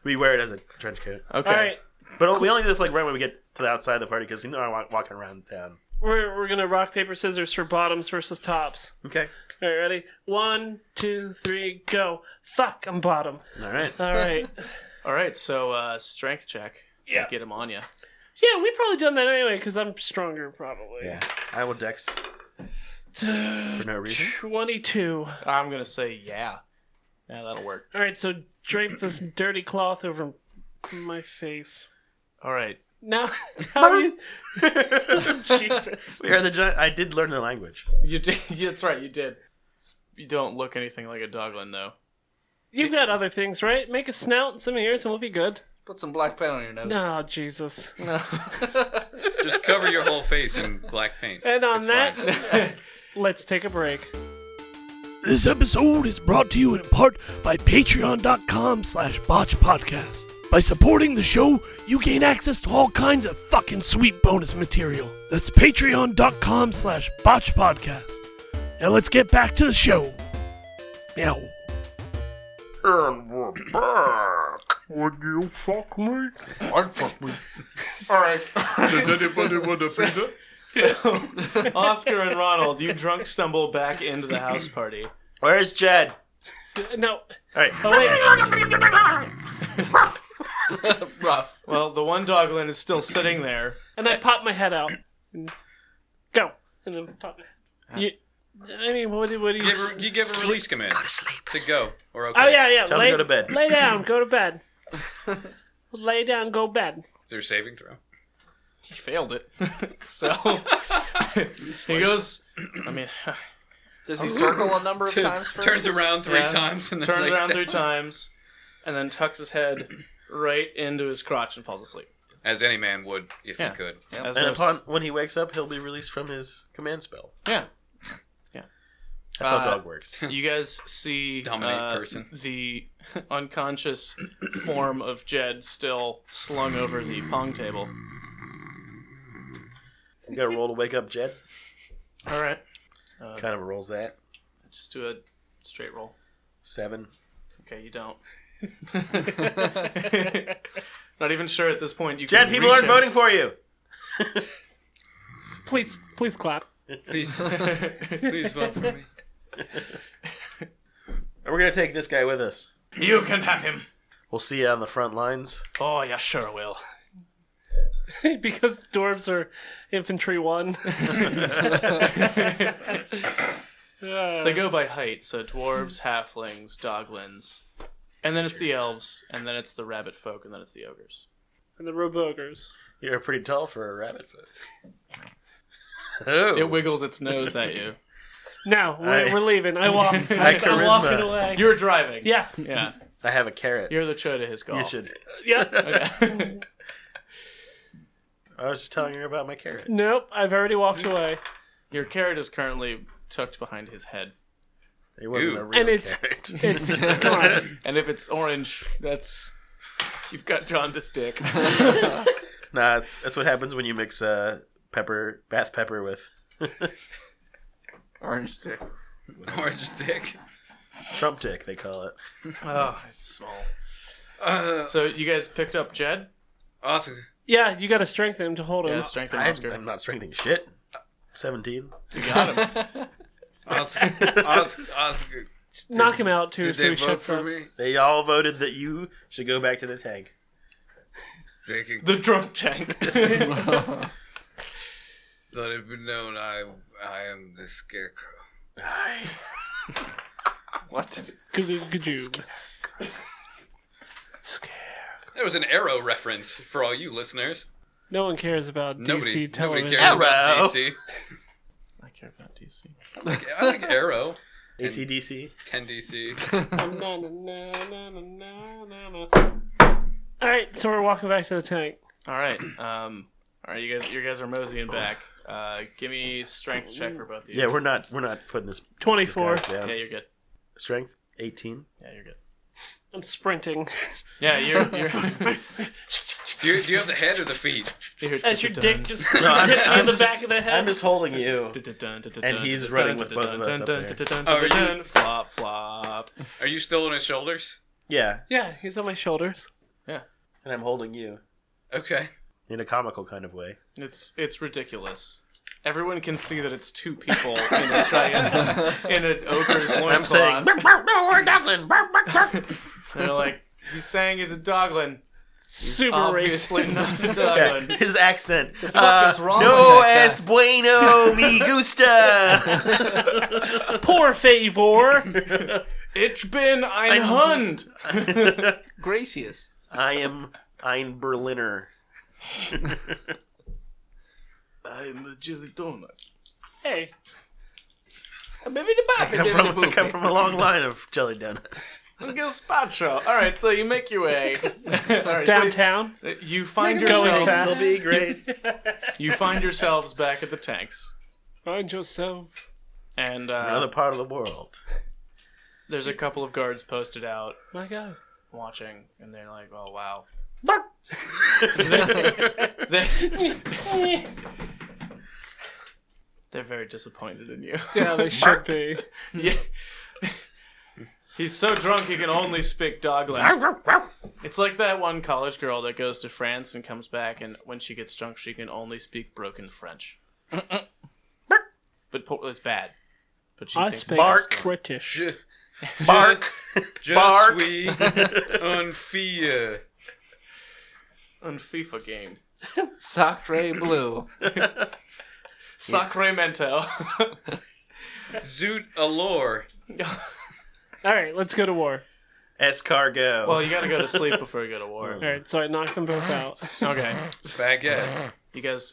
We wear it as a trench coat. Okay. All right. But we only do this like right when we get to the outside of the party because I'm walking around town. We're gonna rock, paper, scissors for bottoms versus tops. Okay. All right, ready? 1, 2, 3, go. Fuck, I'm bottom. All right. All right. All right, so strength check. Yeah. Get him on you. Yeah, we've probably done that anyway because I'm stronger, probably. Yeah. I will dex for no reason. 22. I'm going to say yeah. Yeah, that'll work. All right, so drape this dirty cloth over my face. All right. Now, how are you? Jesus. We are the giant. I did learn the language. You did. That's right, you did. You don't look anything like a doglin, though. You've got other things, right? Make a snout and some ears and we'll be good. Put some black paint on your nose. Oh, Jesus. Just cover your whole face in black paint. And on It's that, fine. let's take a break. This episode is brought to you in part by patreon.com/botchpodcast. By supporting the show, you gain access to all kinds of fucking sweet bonus material. That's patreon.com/botchpodcast. Now let's get back to the show. Meow. And we're back. Would you fuck me? I'd fuck me. Alright. Does anybody want to be there? So, Oscar and Ronald, you drunk stumble back into the house party. Where's Jed? No. All right. Oh, wait. Rough. Well, the one doglin is still sitting there. And I pop my head out. And go. And then pop my head. I mean, what do you... You give a release command. Go to sleep. To go. Or okay. Oh, yeah. Tell him to go to bed. Lay down. Go to bed. Lay down. Go bed. Is there a saving throw? He failed it. So, he goes, I mean, Does he circle a number of times first? Turns around three Yeah. times and then turns lays around down. 3 times, and then tucks his head right into his crotch and falls asleep. As any man would if Yeah. he could. As And most- when he wakes up, he'll be released from his command spell. yeah. That's how dog works. You guys see Dominate person. the unconscious form of Jed still slung over the pong table. You got to roll to wake up Jed. All right. Kind of rolls that. Just do a straight roll. 7. Okay, you don't. Not even sure at this point. You Jed, can people reach aren't him. voting for you. Please clap. Please, please vote for me. And we're going to take this guy with us. You can have him. We'll see you on the front lines. Oh, yeah, sure will. Because dwarves are infantry 1. They go by height, so dwarves, halflings, doglins, and then it's the elves, and then it's the rabbit folk, and then it's the ogres. And the Robogers. You're pretty tall for a rabbit foot. Oh. It wiggles its nose at you. No, we're leaving. I walk. I'm charisma. walking away. You're driving. Yeah. Yeah. I have a carrot. You're the cho to his golf. You should. Yeah. Okay. I was just telling you about my carrot. Nope. I've already walked away. Your carrot is currently tucked behind his head. It wasn't Ew. a real And it's carrot. come on. And if it's orange, that's... You've got jaundiced dick. Nah, that's what happens when you mix bath pepper with Orange stick. Orange stick. Trump dick, they call it. Oh, it's small. So you guys picked up Jed? Oscar. Yeah, you got to strengthen him to hold him. Yeah, strengthen I'm Oscar. not strengthening shit. 17. You got him. Oscar. Knock him out too, Did so they he vote shuts for up. me? They all voted that you should go back to the tank. They can The drunk tank. let it be known I am the scarecrow. Aye. What? Good you. There was an Arrow reference for all you listeners. No one cares about DC Nobody television. cares about Arrow. DC. I care about DC. I like Arrow. ACDC. 10 DC. All right, so we're walking back to the tank. All right. You guys are moseying back. Give me strength check for both of you. Yeah, we're not putting this 24. this guy's down. Yeah, you're good. Strength 18. Yeah, you're good. I'm sprinting. Yeah, you're do you have the head or the feet? As your dick just I'm- hit me I'm in the just- back of the head. I'm just holding you. And he's running with both of us up there. Flop, flop. Are you still on his shoulders? Yeah, Yeah, he's on my shoulders. and I'm holding you Okay. in a comical kind of way. It's ridiculous. Everyone can see that it's two people in a giant in an ogre's loincloth. I'm saying, no, we're Dublin. They're like, he's saying he's a doglin. Super Obviously racist. not a Yeah, doglin. his accent. The fuck is wrong No with that es bueno, me gusta. Poor favor. Ich bin ein Hund. Gracious. I am ein Berliner. I'm a jelly donut. Hey, Maybe the back. I come from a long line of jelly donuts. Gazpacho. All right, so you make your way All right, downtown. So you find Going yourselves. fast. This'll be great. You find yourselves back at the tanks, Find yourself. and Another part of the world. there's a couple of guards posted out My God. watching, and they're like, "Oh wow." They're very disappointed in you. Yeah, they should be. Yeah. He's so drunk he can only speak Doglin. It's like that one college girl that goes to France and comes back, and when she gets drunk, she can only speak broken French. But it's bad. But she I thinks speak it's excellent. British. Bark. Je Bark. suis un fille. On FIFA game. Sacre blue. Sacramento. Zoot allure. All right, let's go to war. Escargot. Well, you gotta go to sleep before you go to war. All right, so I knocked them both out. Okay. Baguette.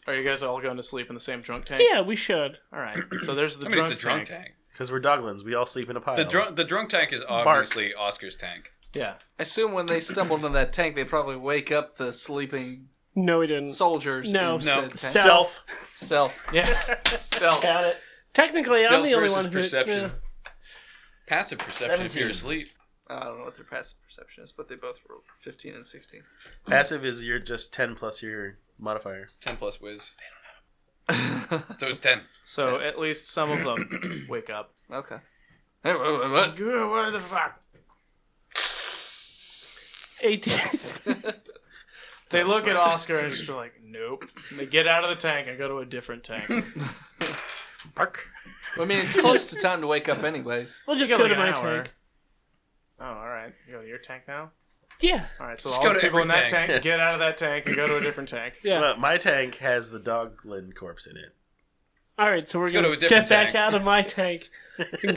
Are you guys all going to sleep in the same drunk tank? Yeah, we should. All right. So there's the I mean, it's drunk the drunk tank. tank. Because we're Doglins. We all sleep in a pile. The drunk tank is obviously Oscar's tank. Yeah. I assume when they stumbled in that tank, they probably wake up the sleeping No, we didn't. soldiers. No. in No. said tank. Stealth. Stealth. Yeah. Stealth. Got it. Technically, I'm Stealth the only versus one who. perception. Yeah. Passive perception if 17. you're asleep. I don't know what their passive perception is, but they both were 15 and 16. Passive is your just 10 plus your modifier. 10 plus whiz. So it's 10. So at least some of them wake up. Okay. Hey, what? What the fuck? 18. They look at Oscar and just feel like, nope. And they get out of the tank and go to a different tank. Bark. I mean, it's close to time to wake up anyways. We'll just You go got to like my an hour. tank. Oh, all right. You go to your tank now? Yeah. All right, so Just all go the to people in every that tank. tank get out of that tank and go to a different tank. Yeah. Well, my tank has the Doglin corpse in it. All right, so we're go going to a to different get back tank. out of my tank.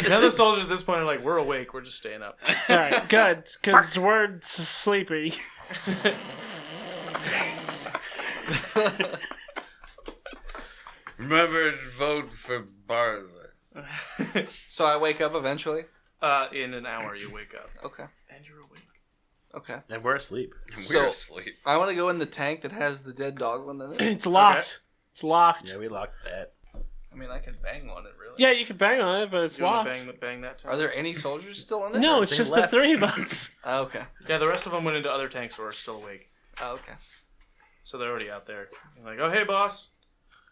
Now the soldiers at this point are like, we're awake, we're just staying up. All right, good, because we're sleepy. Remember to vote for Bartlett. So I wake up eventually? In an hour you wake up. Okay. And you're awake. Okay. And we're asleep. We're asleep. I want to go in the tank that has the dead dogland in it. It's locked. Okay. It's locked. Yeah, we locked that. I mean, I could bang on it, really. Yeah, you can bang on it, but it's You want locked. to bang that tank? Are there any soldiers still in it? No, Or it's they just left? the three of us. Oh, okay. Yeah, the rest of them went into other tanks or are still awake. Oh, okay. So they're already out there. You're like, oh, hey, boss.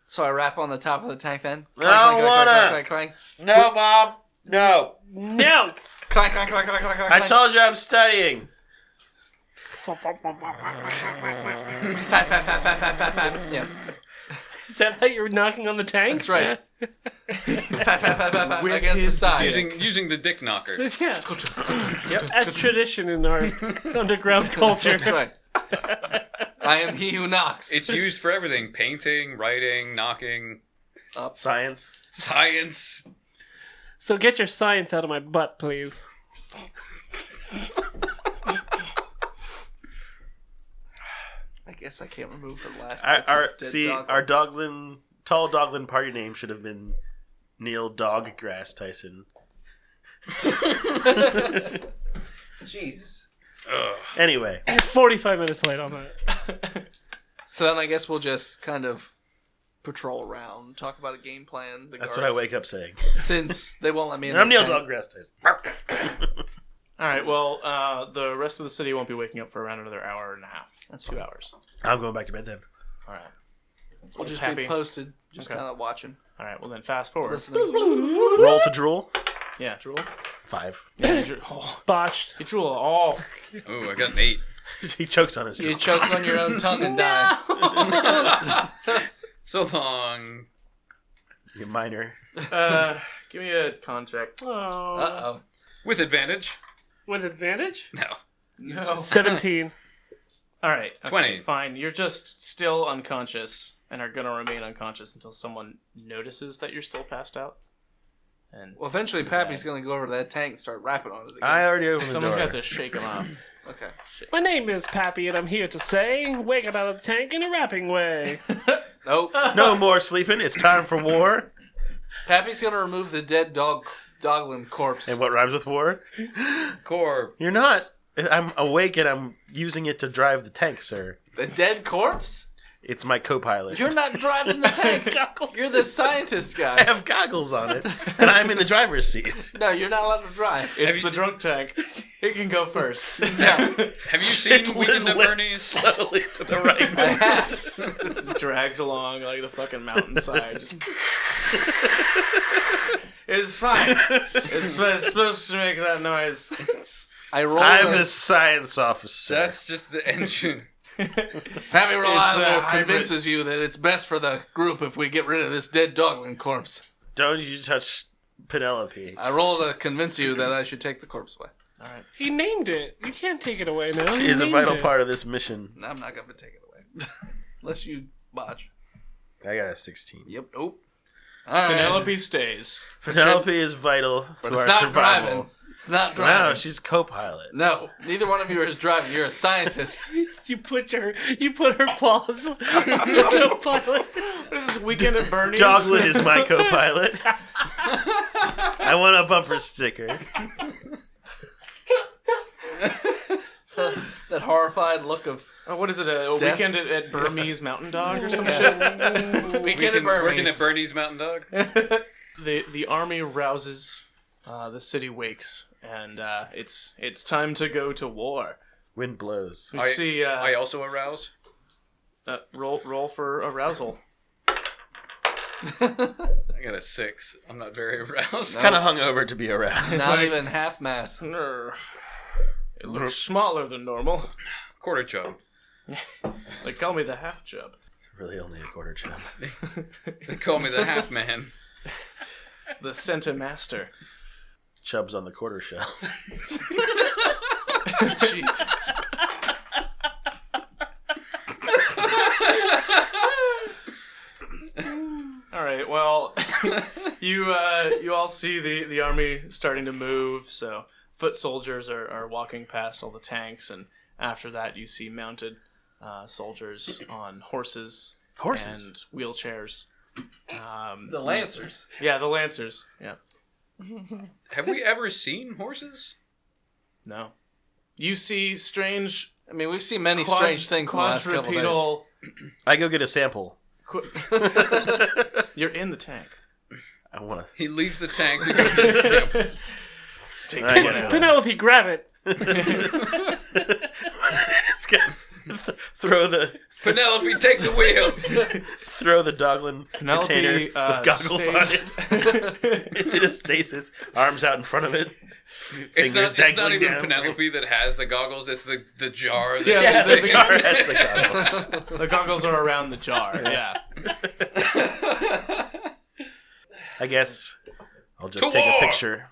So I rap on the top of the tank then? I don't wanna. Clank, clank, No, Mom. No. No! clank, clank, clank, clank, clank, clank, I clank. told you I'm studying. Fat, fat, fat, fat, fat, fat, fat. Yeah. Is that how you're knocking on the tank? That's right. Fat, fat, fat, fat, fat With against the his side. Using the dick knocker. Yeah. As tradition in our underground culture. That's right. I am he who knocks. It's used for everything: painting, writing, knocking, Science. science. So get your science out of my butt, please. I guess I can't remove the last Our bits of dead dog. our Dogland, tall Dogland party name should have been Neil Doggrass Tyson. Jesus. Ugh. Anyway, 45 minutes late on that. So then I guess we'll just kind of patrol around, talk about a game plan. The that's what I guards, wake up saying. Since they won't let me in. And I'm the Neil tank. Doggrass Tyson. All right, well, the rest of the city won't be waking up for around another hour and a half. That's 2 fine. hours. I'm going back to bed then. All right. We'll just Happy. be posted, just Okay. kind of watching, All right, well, then fast forward. listening. Roll to drool. Yeah, drool. 5. Yeah, you, oh, Botched. you drool all. Ooh, I got an 8. He chokes on his You drool. choked on your own tongue and died. So long. You minor. Give me a con check. Oh. Uh-oh. With advantage. With advantage? No. No. 17. All right. Okay, 20. Fine. You're just still unconscious and are going to remain unconscious until someone notices that you're still passed out. And Well, eventually Pappy's going to go over to that tank and start rapping on it again. I already opened the someone's door. got to shake him off. Okay. My name is Pappy, and I'm here to say, wake up out of the tank in a rapping way. Nope. No more sleeping. It's time for war. Pappy's going to remove the dead dogland corpse. And what rhymes with war? Core. You're not. I'm awake and I'm using it to drive the tank, sir. The dead corpse? It's my co-pilot. You're not driving the tank. Goggles. You're the scientist I guy. have goggles on it, and I'm in the driver's seat. No, you're not allowed to drive. It's the drunk tank. It can go first. Yeah. Have you seen Weekend at Lifts Bernie's? slowly to the right. I have. Just drags along like the fucking mountainside. Just... It's fine. It's supposed to make that noise. I rolled I'm a... the science officer. That's just the engine. Pappy Reliable hybrid. convinces you that it's best for the group if we get rid of this dead dogland corpse. Don't you touch Penelope. I rolled to convince you that I should take the corpse away. He named it. You can't take it away now. She He is a named vital it. part of this mission. No, I'm not going to take it away. Unless you botch. I got a 16. Yep. Nope. All right. Penelope stays. Penelope is vital But to it's our not survival. driving. It's not driving. No, she's co-pilot. No, neither one of you is driving. You're a scientist. You put her paws on the pilot. What is this Weekend at Bernie's? Dogland is my co-pilot. I want a bumper sticker. That horrified look of Oh, what is it? A Death? Weekend at Burmese Mountain Dog or some shit? weekend at Burmese. Working at Bernie's Mountain Dog. The army rouses. The city wakes, and it's time to go to war. Wind blows. We see. I also arouse. Roll for arousal. I got a 6. I'm not very aroused. Kind of hungover to be around. Not even half mass. It looks smaller than normal. Quarter chub. They call me the half chub. Really only a quarter chub. They call me the half man. The Centimaster. Chub's on the quarter shell. Jeez. All right. Well, you all see the army starting to move. So foot soldiers are walking past all the tanks, and after that, you see mounted soldiers on horses. And wheelchairs. The Lancers. Yeah, the Lancers. Yeah. Have we ever seen horses? No. You see strange... I mean, we've seen many strange things in the last couple days. quadrupedal... I go get a sample. You're in the tank. I want to. He leaves the tank to go get a sample. Penelope, grab it. It's got throw the Penelope, take the wheel. throw the Doglin container with goggles on it. It's in a stasis, arms out in front of it. It's not dangling even down. Penelope that has the goggles. It's the jar. That The jar has the goggles. The goggles are around the jar. Yeah. I guess I'll just take a picture.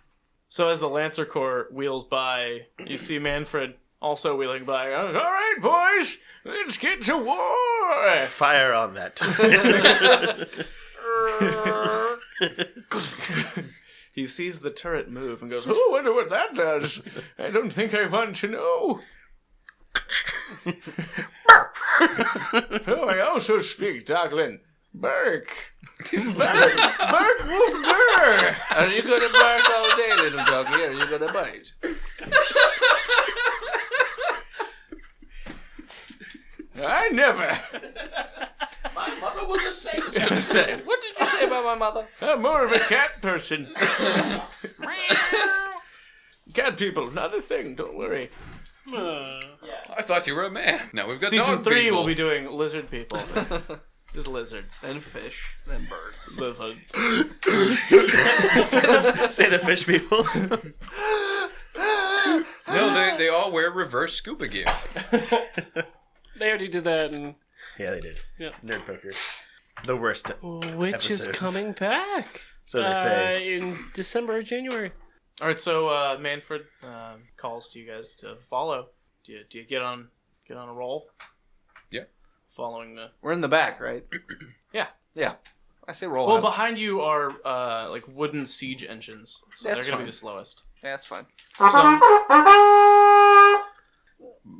So as the Lancer Corps wheels by, you see Manfred also wheeling by. All right, boys, let's get to war. Fire on that. He sees the turret move and goes, "Oh, I wonder what that does. I don't think I want to know." Oh, I also speak Doglin. Bark. Bark. Bark, wolf, grr. Are you going to bark all day, little doggy, or are you going to bite? I never. My mother was a saint. I was going to say, what did you say about my mother? I'm more of a cat person. Cat people, not a thing, don't worry. I thought you were a man. Now we've got Season dog 3 people. will be doing lizard people. Just lizards. Then fish, then birds. Say the fish people. No, they all wear reverse scuba gear. They already did that. And Yeah, they did. Yeah. Nerd poker. The worst. which is Episodes. coming back. So they say. In December or January. All right, so Manfred calls to you guys to follow. Do you get on a roll? Yeah. Following the. We're in the back, right? Yeah. Yeah. I say roll Well, out. behind you are like wooden siege engines, so That's they're gonna fine. be the slowest. Yeah, that's fine. So,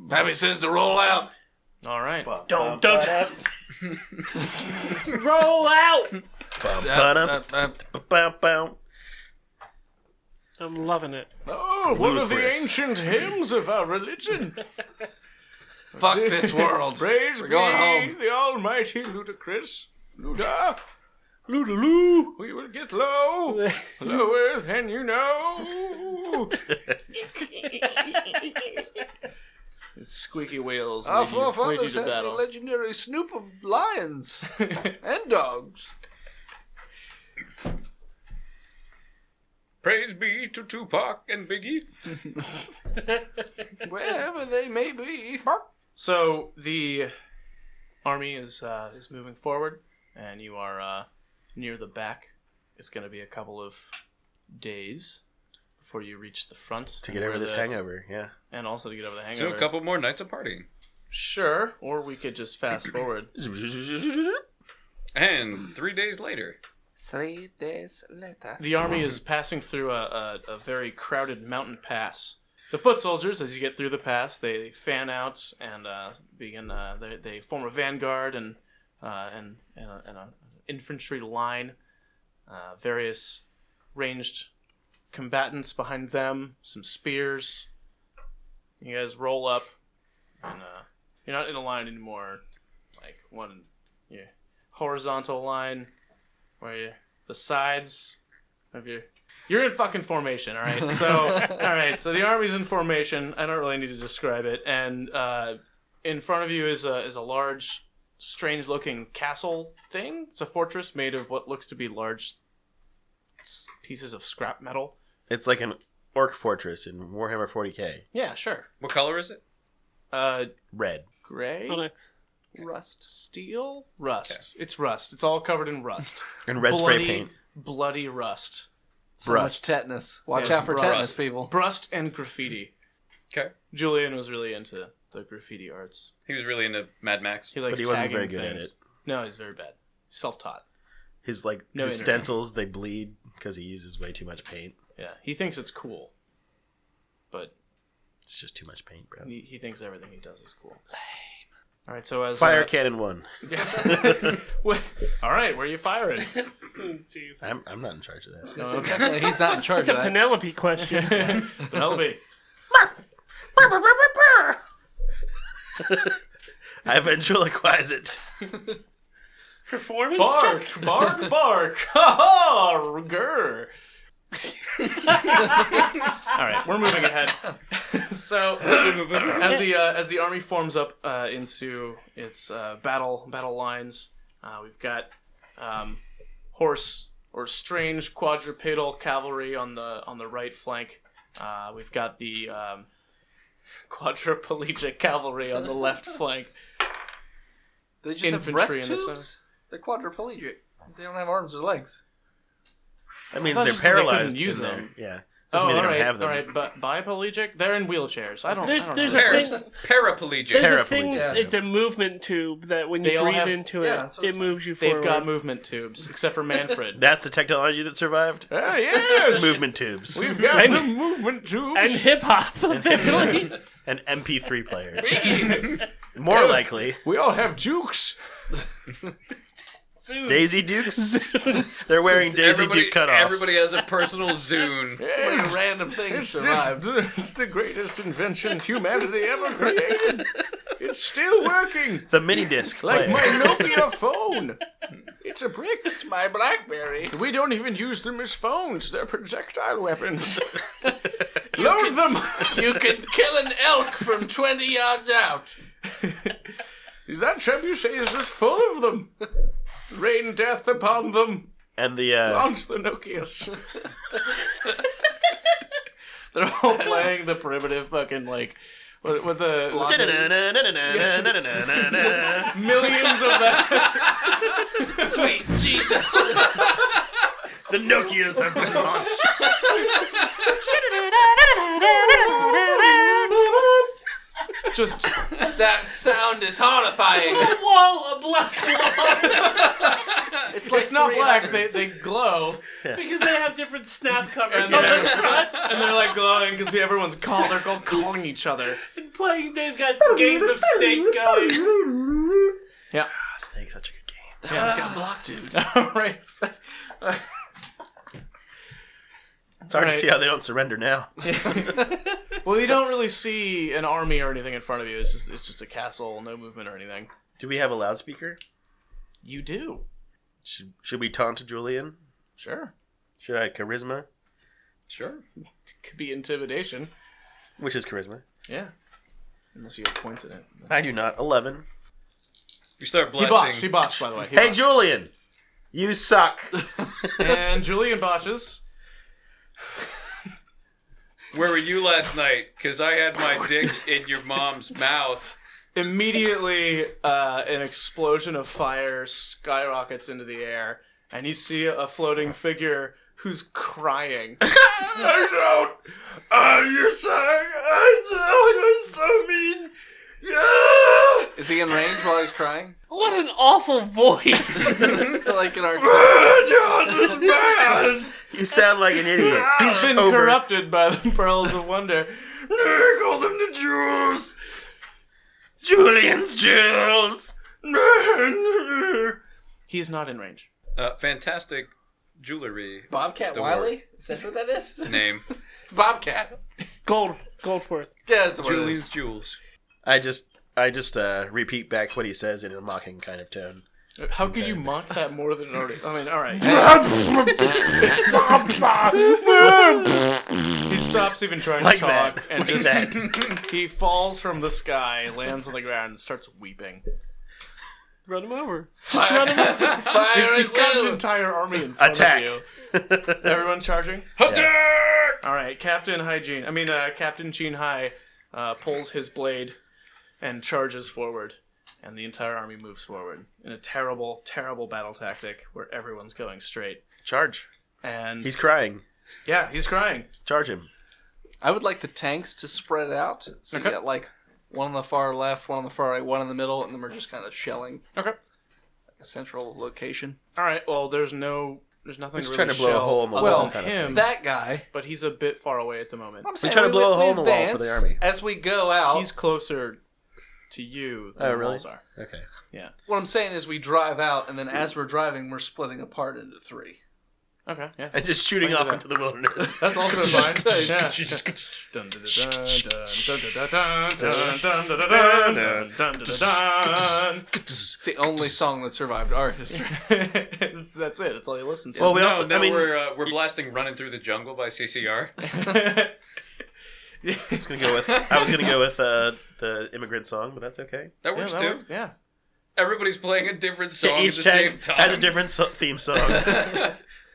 Pappy says to roll out. all right. Don't. Roll out. I'm loving it. Oh, one of the Ludicrous. ancient hymns of our religion. Fuck this world. Praise We're going be home. the almighty ludicrous. Luda. Ludaloo. We will get low. Lower than you know. Squeaky wheels Our lead you forefathers to had a battle. legendary snoop of lions and dogs. Praise be to Tupac and Biggie. Wherever they may be. So the army is moving forward, and you are near the back. It's going to be a couple of days before you reach the front To get over this hangover, yeah. and also to get over the So hangover. a couple more nights of partying. Sure, or we could just fast forward. And 3 days later. 3 days later. The army is passing through a very crowded mountain pass. The foot soldiers, as you get through the pass, they fan out and begin. They form a vanguard and an infantry line. Various ranged combatants behind them. Some spears. You guys roll up, and you're not in a line anymore. Like one, horizontal line. Where the sides of you're in fucking formation, all right. So so the army's in formation. I don't really need to describe it. And in front of you is a large, strange-looking castle thing. It's a fortress made of what looks to be large pieces of scrap metal. It's like an orc fortress in Warhammer 40k. Yeah, sure. What color is it? Red. Gray, Onyx. rust, steel, rust. It's rust. It's all covered in rust. And red spray paint. Bloody rust. So much tetanus. Watch Yeah, out for it's tetanus, rust. people. Rust and graffiti. Okay. Julian was really into the graffiti arts. He was really into Mad Max. He likes But he wasn't tagging very good at things. it. No, he's very bad. Self-taught. His No his internet. stencils, they bleed because he uses way too much paint. Yeah, he thinks it's cool, but It's just too much paint, bro. he thinks everything he does is cool. All right, so as Fire cannon 1. All right, where are you firing? Jeez. I'm not in charge of that. So technically, he's not in charge It's a of that. Penelope question. Penelope. I ventriloquize it. Performance Bark, check? bark, bark. Ha ha, grr. All right, we're moving ahead. So, as the army forms up into its battle lines, we've got horse or strange quadrupedal cavalry on the right flank. We've got the quadriplegic cavalry on the left flank. They just have Infantry breath in the tubes? They're quadriplegic. They don't have arms or legs. That means I thought they're you said they couldn't paralyzed. use in there. them. Yeah. Oh, Doesn't mean they all don't right, have them. all right. But biplegic, they're in wheelchairs. I don't. There's know. a thing. Paraplegic. There's a Paraplegic. thing. Yeah. It's a movement tube that when They you all breathe have- into yeah, it, that's what I'm it saying. moves you forward. They've got movement tubes, except for Manfred. That's the technology that survived? Ah, yes. Movement tubes. We've got the movement tubes. and hip hop, apparently. And MP3 players. More likely, We all have jukes. Soon. Daisy Dukes? They're wearing Daisy Duke cutoffs. Everybody has a personal Zune. So many random things survived. It's the greatest invention humanity ever created. It's still working. The mini disc Like player. my Nokia phone. It's a brick. It's my BlackBerry. We don't even use them as phones. They're projectile weapons. Load them. You can kill an elk from 20 yards out. That trebuchet is just full of them. Rain death upon them. And the Launch the Nokias. They're all playing the primitive fucking, like, with the millions of that. Sweet Jesus. the Nokias have been launched. Just That sound is horrifying. Wall, a black wall. It's not black. 300. They glow, Because they have different snap covers And on they're- the front. and they're like glowing because everyone's they're all calling each other. And playing, they've got games of Snake going. Yeah. Snake's such a good game. That one's got blocked, dude. All right. It's hard Right. to see how they don't surrender now. Well, you don't really see an army or anything in front of you. It's just a castle, no movement or anything. Do we have a loudspeaker? You do. Should we taunt Julian? Sure. Should I charisma? Sure. Could be intimidation. Which is charisma. Yeah. Unless you have points in it. I do not. 11. We start He blasting. botched, by the way. He Hey, botched. Julian! You suck. And Julian botches. Where were you last night? Because I had my dick in your mom's mouth. Immediately, an explosion of fire skyrockets into the air, and you see a floating figure who's crying. I don't. You're saying you're so mean. Yeah. Is he in range while he's crying? What an awful voice. Like in our This is bad. You sound like an idiot. He's been corrupted by the pearls of wonder. Call them the jewels. Julian's jewels. He's not in range. Fantastic jewelry. Bobcat store Wiley? Is that what that is? Name. It's Bobcat. Goldworth. Yeah, that's what it Julie's is. Jewels. I just repeat back what he says in a mocking kind of tone. How could you mock that more than already? I mean, all right. He stops even trying Like to talk that. and Like just that. he falls from the sky, lands on the ground, and starts weeping. Run him over. Fire, fire You've at got an will. entire army in front Attack. of you. Everyone charging? Yeah. All right, Captain Gene Hai pulls his blade and charges forward, and the entire army moves forward in a terrible, terrible battle tactic where everyone's going straight. Charge. And He's crying. yeah, he's crying. Charge him. I would like the tanks to spread out. So Okay. you got like one on the far left, one on the far right, one in the middle, and then we're just kind of shelling Okay. a central location. All right. Well, there's nothing We're really just trying to blow a shell hole in the other wall than kind of him, thing. That guy. but he's a bit far away at the moment. I'm saying trying to blow a hole we in the wall for the advance army. As we go out. He's closer to you than Oh, the really? walls are. Okay. Yeah. What I'm saying is we drive out, and then as we're driving, we're splitting apart into 3. Okay. Yeah. And just shooting off into the wilderness. That's also fine. Yeah. It's the only song that survived our history. That's it. That's all you listen to. Well, we No, also, no, I mean, we're blasting "Running Through the Jungle" by CCR. I was gonna go with the immigrant song, but that's okay. That works too. Yeah. Everybody's playing a different song Each at the same tank time. has a different theme song.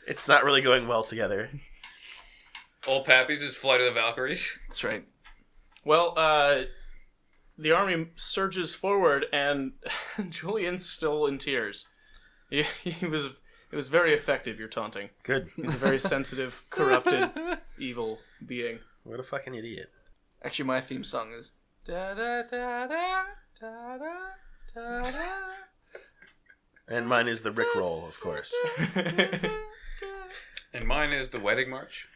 It's not really going well together. Old Pappy's is "Flight of the Valkyries." That's right. Well, the army surges forward, and Julian's still in tears. It was very effective, your taunting. Good. He's a very sensitive, corrupted, evil being. What a fucking idiot. Actually, my theme song is da da da da da da da da. And mine is the Rickroll, of course. And mine is the Wedding March.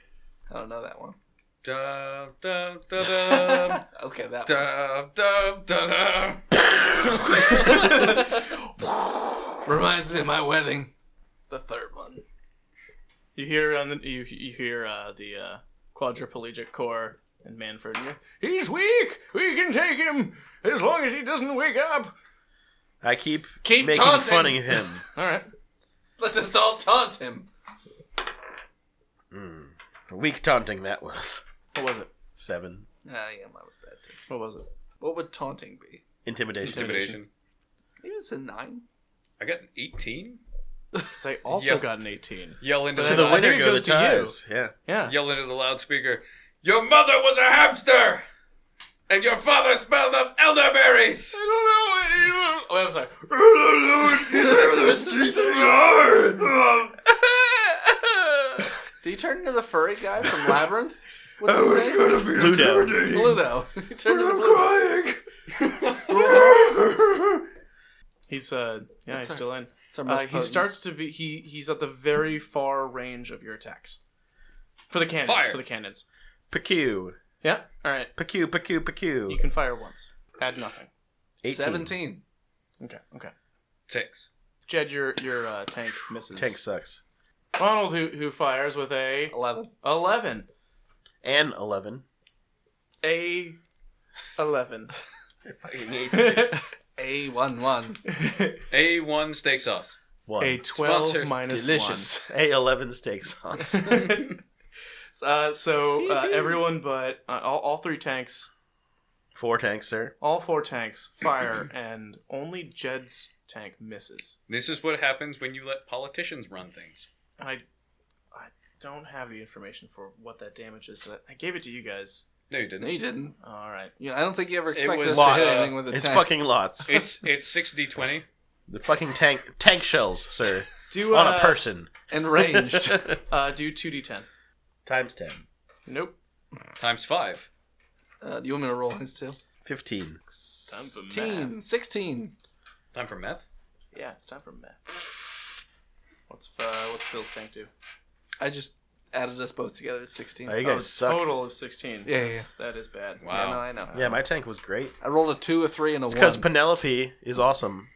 I don't know that one. Da da da da. Okay, that one. Da da da da. Reminds me of my wedding. The third one. You hear the quadriplegic corps in Manford. He's weak. We can take him as long as he doesn't wake up. I keep making taunting. fun of him. All right. Let us all taunt him. Weak taunting that was. What was it? 7. Ah, yeah, mine was bad too. What was it? What would taunting be? Intimidation. It was a 9. I got an 18. Because I also Yeah. got an 18. Yell into To the I winner think it go the goes to you. ties. Yeah. Yeah. Yell into the loudspeaker. Your mother was a hamster, and your father smelled of elderberries. I don't know. Oh, I'm sorry. Did he turn into the furry guy from Labyrinth? What's his name? Ludo. Ludo. He turned into Ludo. He's he's still in. It's our most He potent. starts to be he's at the very far range of your attacks. For the cannons. Fire. For the cannons. Pew. Yeah. All right. Pew. You can fire once. Add nothing. 18. 17. Okay. 6. Jed, your tank misses. Tank sucks. Ronald, who fires with a 11. 11. And 11. A 11. A11. A1 steak sauce. 1. A 12 Sponsored. minus Delicious. A11 steak sauce. 1. So everyone but all 3 tanks, 4 tanks, sir. all 4 tanks fire, and only Jed's tank misses. This is what happens when you let politicians run things. And I don't have the information for what that damage is. So I gave it to you guys. No, you didn't. No, you didn't. All right. Yeah, I don't think you ever expected was us to hit lots. anything with a It's tank. fucking lots. It's 6d20. The fucking tank shells, sir. Do On a person. And ranged. Do 2d10. Times 10. Nope. Times 5. Do you want me to roll his too? 15. Time for 16. 16. Time for meth. Yeah, it's time for math. What's Phil's tank do? I just added us both together at 16. Oh, you guys suck. Total of 16. Yeah. That is bad. Wow. Yeah, no, I know. Yeah, my tank was great. I rolled a 2, a 3, and a It's 1. because Penelope is awesome.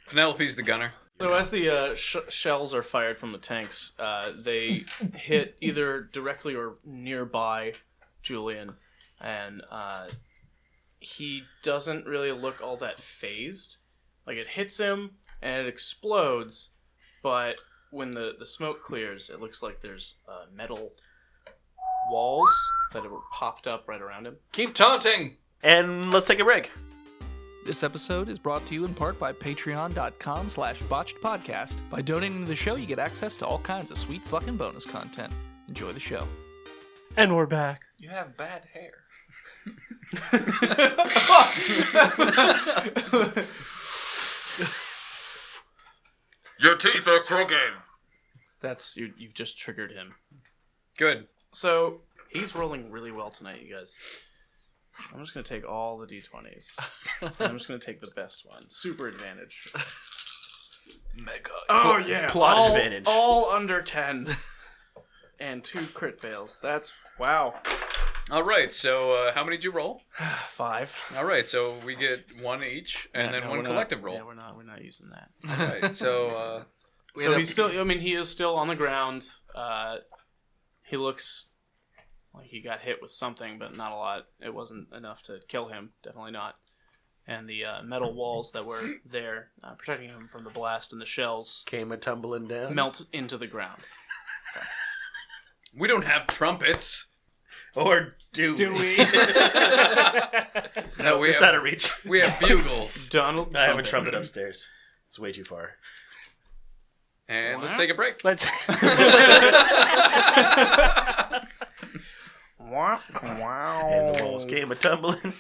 Penelope's the gunner. So as the shells are fired from the tanks, they hit either directly or nearby Julian, and he doesn't really look all that phased. Like, it hits him and it explodes, but when the smoke clears, it looks like there's metal walls that were popped up right around him. Keep taunting! And let's take a break. This episode is brought to you in part by patreon.com/botchedpodcast. By donating to the show, you get access to all kinds of sweet fucking bonus content. Enjoy the show. And we're back. You have bad hair. Your teeth are crooked. That's you've just triggered him. Good. So he's rolling really well tonight, you guys. I'm just gonna take all the d20s. I'm just gonna take the best one. Super advantage. Mega. Oh yeah, Plot advantage. All under 10, and 2 crit fails. That's wow. All right, so how many did you roll? 5. All right, so we get 1 each, and then one collective roll. Yeah, we're not using that. All right, so so he's still. I mean, he is still on the ground. He looks like he got hit with something, but not a lot. It wasn't enough to kill him. Definitely not. And the metal walls that were there, protecting him from the blast and the shells, Came a tumbling down. melt into the ground. we don't have trumpets. Or do we? No, It's out of reach. we have bugles. Donald I have a Trump. trumpet upstairs. It's way too far. And let's take a break. Let's. And the walls came a tumbling.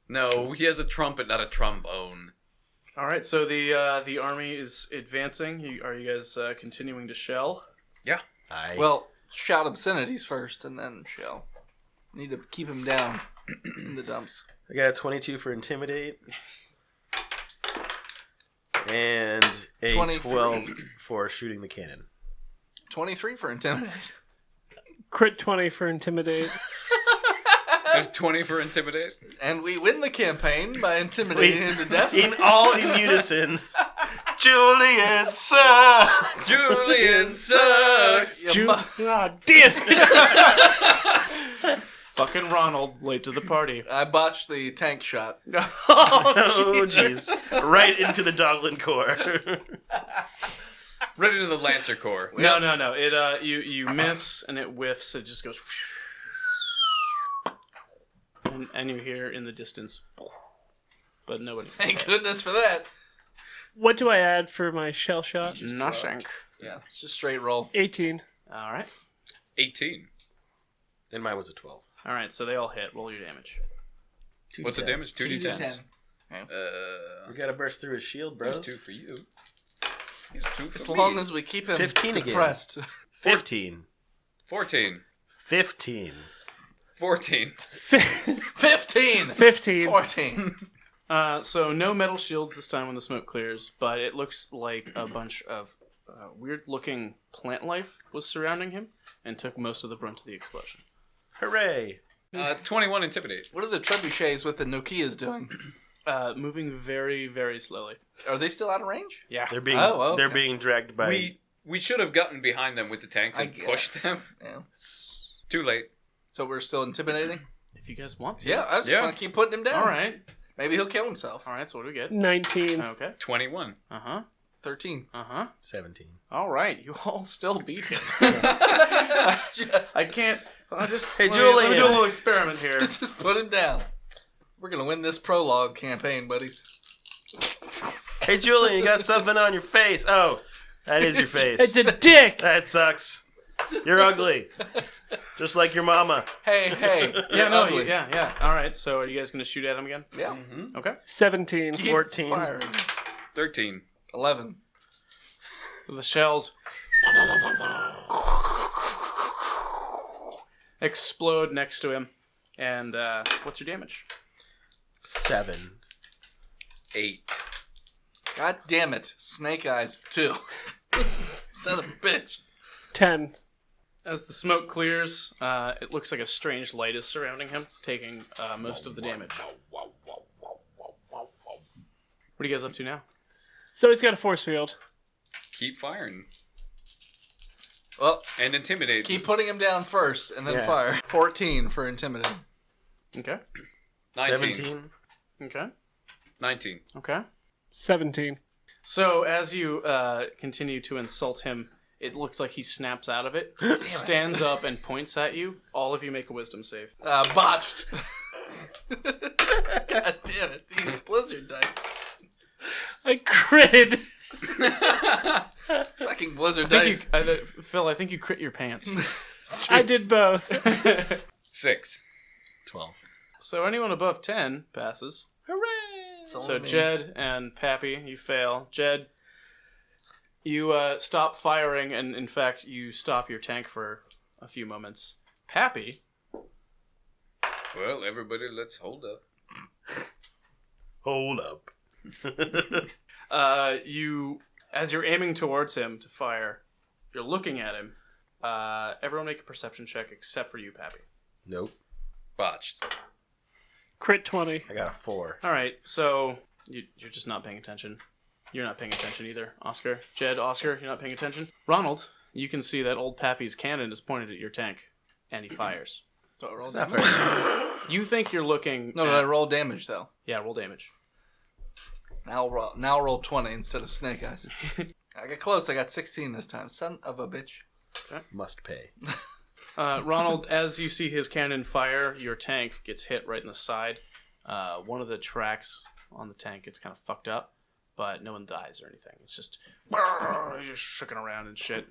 No, he has a trumpet, not a trombone. All right, so the army is advancing. Are you guys continuing to shell? Well, shout obscenities first, and then shell. Need to keep him down in the dumps. I got a 22 for Intimidate. And a 23. 12 for shooting the cannon. 23 for intimidate. Crit 20 for Intimidate. And 20 for Intimidate. And we win the campaign by intimidating him to death. In unison. Julian sucks! Julian sucks! Ah, damn it! Fucking Ronald, late to the party. I botched the tank shot. Oh, jeez. Right into the Doglin core. Right into the Lancer Corps. No. It you miss and it whiffs. It just goes, and you hear in the distance, but nobody. Thank goodness for that. What do I add for my shell shot? Nothing. Yeah, it's just straight roll. 18. All right. 18. And mine was a 12. All right. So they all hit. Roll your damage. What's the damage? 2d10. 10. We gotta burst through his shield, There's bros. 2 for you. Here's 2 for As me. long as we keep him 15 again. depressed. 15. 14. 15. 14. 15! 15. 14. So no metal shields this time when the smoke clears, but it looks like a bunch of weird-looking plant life was surrounding him and took most of the brunt of the explosion. Hooray! 21 Intimidate. What are the trebuchets with the Nokias doing? Moving very, very slowly. Are they still out of range? Yeah. They're being okay. they're being dragged by We should have gotten behind them with the tanks I and guess. pushed them. Yeah. Too late. So we're still intimidating? If you guys want to. Yeah, I just want to keep putting him down. All right. Maybe he'll kill himself. All right. So what do we get? 19. Okay. 21. Uh-huh. 13. Uh-huh. 17. All right. You all still beat him. Just, I can't. I'll just. Hey, let me do a Julian. little experiment here. just put him down. We're going to win this prologue campaign, buddies. Hey, Julian, you got something on your face. Oh, that is your face. It's a dick! That sucks. You're ugly. Just like your mama. Hey. Yeah, no, ugly. yeah. All right. So are you guys going to shoot at him again? Yeah. Okay. 17. Keep 14. firing. 13. 11. The shells explode next to him. And what's your damage? 7. 8. God damn it. Snake eyes, too. Son of a bitch. 10. As the smoke clears, it looks like a strange light is surrounding him, taking most of the damage. What are you guys up to now? So he's got a force field. Keep firing. Well, And Intimidate. keep putting him down first and then Yeah. fire. 14 for intimidate. Okay. 19. 17. Okay. 19. Okay. 17. So as you continue to insult him, it looks like he snaps out of it, stands up, and points at you. All of you make a wisdom save. Botched. God damn it. These blizzard dice. I critted! Fucking blizzard I dice. think you, Phil, I think you crit your pants. I did both. 6. 12. So anyone above 10 passes. It's So only me. Jed and Pappy, you fail. Jed, you stop firing, and in fact, you stop your tank for a few moments. Pappy, Well, everybody, let's hold up. Hold up. as you're aiming towards him to fire, you're looking at him. Everyone make a perception check except for you, Pappy. Nope. Botched. Crit 20. I got a 4. All right, so you're just not paying attention. You're not paying attention either, Oscar. Jed, Oscar, you're not paying attention. Ronald, you can see that old Pappy's cannon is pointed at your tank, and he fires. So it rolls Not damage. very You think you're looking. No, at... no, I roll damage though. Yeah, roll damage. Now roll 20 instead of Snake Eyes. I got close. I got 16 this time. Son of a bitch. Must pay. Ronald, as you see his cannon fire, your tank gets hit right in the side. One of the tracks on the tank gets kind of fucked up, but no one dies or anything. It's just shooking around and shit.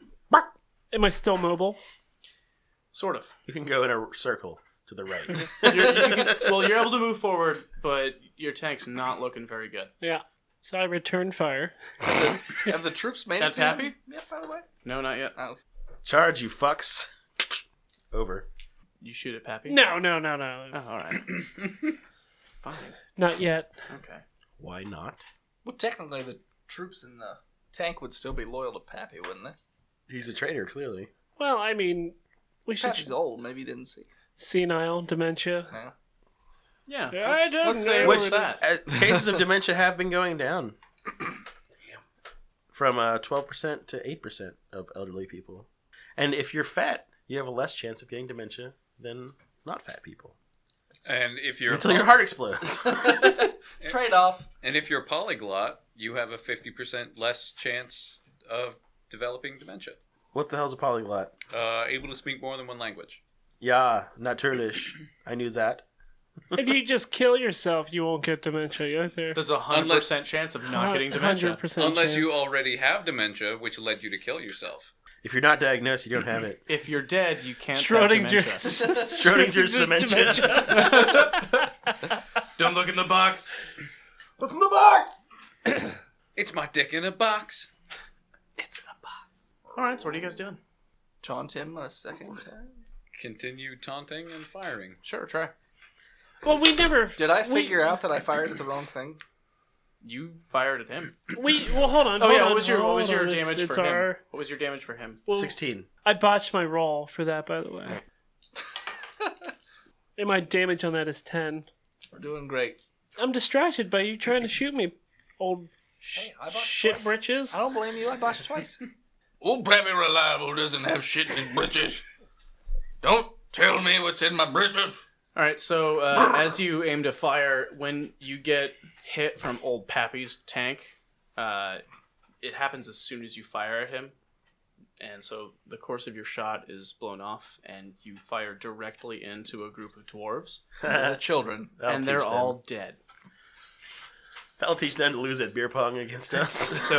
Am I still mobile? Sort of. You can go in a circle to the right. You're able to move forward, but your tank's not looking very good. Yeah. So I return fire. Have the troops made That it to Pappy? him? Yeah, by the way. No, not yet. Oh. Charge, you fucks. Over. You shoot at Pappy? No. Oh, all right. Fine. Not yet. Okay. Why not? Well, technically, the troops in the tank would still be loyal to Pappy, wouldn't they? He's a traitor, clearly. Well, I mean, we should... Pappy's old. Maybe you didn't see. Senile, dementia. Yeah. Yeah. I don't Let's say know. what's that? Cases of dementia have been going down. From 12% to 8% of elderly people. And if you're fat, you have a less chance of getting dementia than not fat people. And if you're Until your heart explodes. Trade off. And if you're a polyglot, you have a 50% less chance of developing dementia. What the hell's a polyglot? Able to speak more than one language. Ja, natürlich. I knew that. If you just kill yourself, you won't get dementia either. There's a 100% chance of not getting dementia. 100% Unless you chance. already have dementia, which led you to kill yourself. If you're not diagnosed, you don't have it. If you're dead, you can't have Schrodinger's. dementia. Schrodinger's dementia. Don't look in the box. What's in the box? It's my dick in a box. It's in a box. All right, so what are you guys doing? Taunt him a second time. Continue taunting and firing. Sure, try. Well, we never... Did I figure out that I fired at the wrong thing? You fired at him. Well, hold on. Oh hold yeah, on, what was your hold on. damage It's for him? our- What was your damage for him? Well, 16. I botched my roll for that, by the way. And my damage on that is 10. We're doing great. I'm distracted by you trying to shoot me, old Hey, I botched shit twice. britches. I don't blame you. I botched twice. Old Pappy Reliable doesn't have shit in his britches. Don't tell me what's in my britches. All right, so as you aim to fire, when you get hit from old Pappy's tank, it happens as soon as you fire at him, and so the course of your shot is blown off, and you fire directly into a group of dwarves, The children. and they're all dead. That'll teach them to lose at beer pong against us. So,